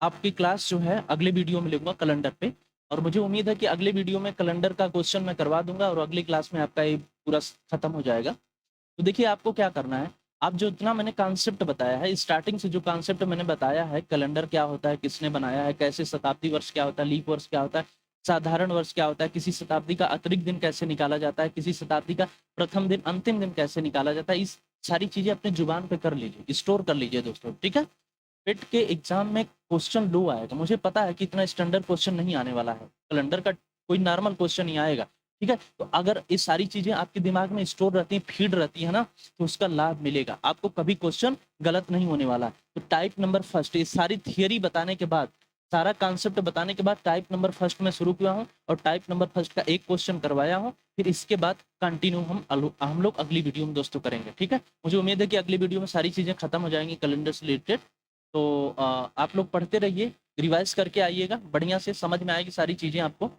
आपकी क्लास जो है अगले वीडियो में लूँगा कैलेंडर पे, और मुझे उम्मीद है कि अगले वीडियो में कैलेंडर का क्वेश्चन मैं करवा दूंगा और अगली क्लास में आपका ये पूरा खत्म हो जाएगा। तो देखिए आपको क्या करना है, आप जो इतना मैंने कॉन्सेप्ट बताया है, स्टार्टिंग से जो कॉन्सेप्ट मैंने बताया है, कैलेंडर क्या होता है, किसने बनाया है, कैसे शताब्दी वर्ष क्या होता है, लीप वर्ष क्या होता है, साधारण वर्ष क्या होता है, किसी शताब्दी का अतिरिक्त दिन कैसे निकाला जाता है, किसी शताब्दी का प्रथम दिन अंतिम दिन कैसे निकाला जाता है, इस सारी चीजें अपने जुबान पे कर लीजिए, स्टोर कर लीजिए दोस्तों। ठीक है, पेट के एग्जाम में क्वेश्चन लो आएगा, मुझे पता है कि इतना स्टैंडर्ड क्वेश्चन नहीं आने वाला है, कैलेंडर का कोई नॉर्मल क्वेश्चन ही आएगा। ठीक है, तो अगर ये सारी चीजें आपके दिमाग में स्टोर रहती हैं, फीड रहती है ना, तो उसका लाभ मिलेगा आपको, कभी क्वेश्चन गलत नहीं होने वाला। तो टाइप नंबर फर्स्ट, ये सारी थियरी बताने के बाद, सारा कॉन्सेप्ट बताने के बाद टाइप नंबर फर्स्ट में शुरू किया हूँ और टाइप नंबर फर्स्ट का एक क्वेश्चन करवाया हूँ। फिर इसके बाद कंटिन्यू हम लोग अगली वीडियो में दोस्तों करेंगे। ठीक है, मुझे उम्मीद है कि अगली वीडियो में सारी चीजें खत्म हो जाएंगी कैलेंडर से रिलेटेड। तो आप लोग पढ़ते रहिए, रिवाइज करके आइएगा, बढ़िया से समझ में आएगी सारी चीज़ें आपको।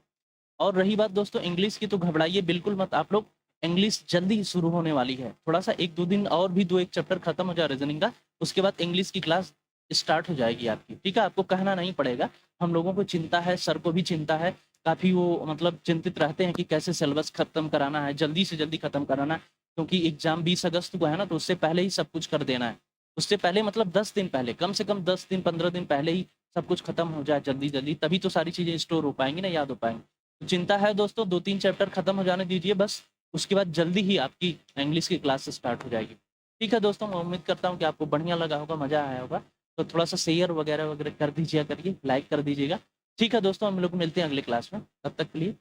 और रही बात दोस्तों इंग्लिश की, तो घबराइए बिल्कुल मत आप लोग, इंग्लिश जल्दी ही शुरू होने वाली है। थोड़ा सा 1-2 दिन और भी, 2-1 चैप्टर खत्म हो जाए रीजनिंग का, उसके बाद इंग्लिश की क्लास स्टार्ट हो जाएगी आपकी। ठीक है, आपको कहना नहीं पड़ेगा, हम लोगों को चिंता है, सर को भी चिंता है, काफ़ी वो मतलब चिंतित रहते हैं कि कैसे सिलेबस खत्म कराना है, जल्दी से जल्दी खत्म कराना है, क्योंकि एग्जाम 20 अगस्त को है ना, तो उससे पहले ही सब कुछ कर देना है। उससे पहले मतलब 10 दिन पहले, कम से कम 10 दिन 15 दिन पहले ही सब कुछ खत्म हो जाए जल्दी जल्दी, तभी तो सारी चीज़ें स्टोर हो पाएंगी ना, याद हो पाएंगी। तो चिंता है दोस्तों, 2-3 चैप्टर खत्म हो जाने दीजिए बस, उसके बाद जल्दी ही आपकी इंग्लिश की क्लास स्टार्ट हो जाएगी। ठीक है दोस्तों, मैं उम्मीद करता हूँ कि आपको बढ़िया लगा होगा, मज़ा आया होगा। तो थोड़ा सा शेयर वगैरह वगैरह कर दीजिए, करिए, लाइक कर दीजिएगा। ठीक है दोस्तों, हम लोग मिलते हैं अगले क्लास में, तब तक के लिए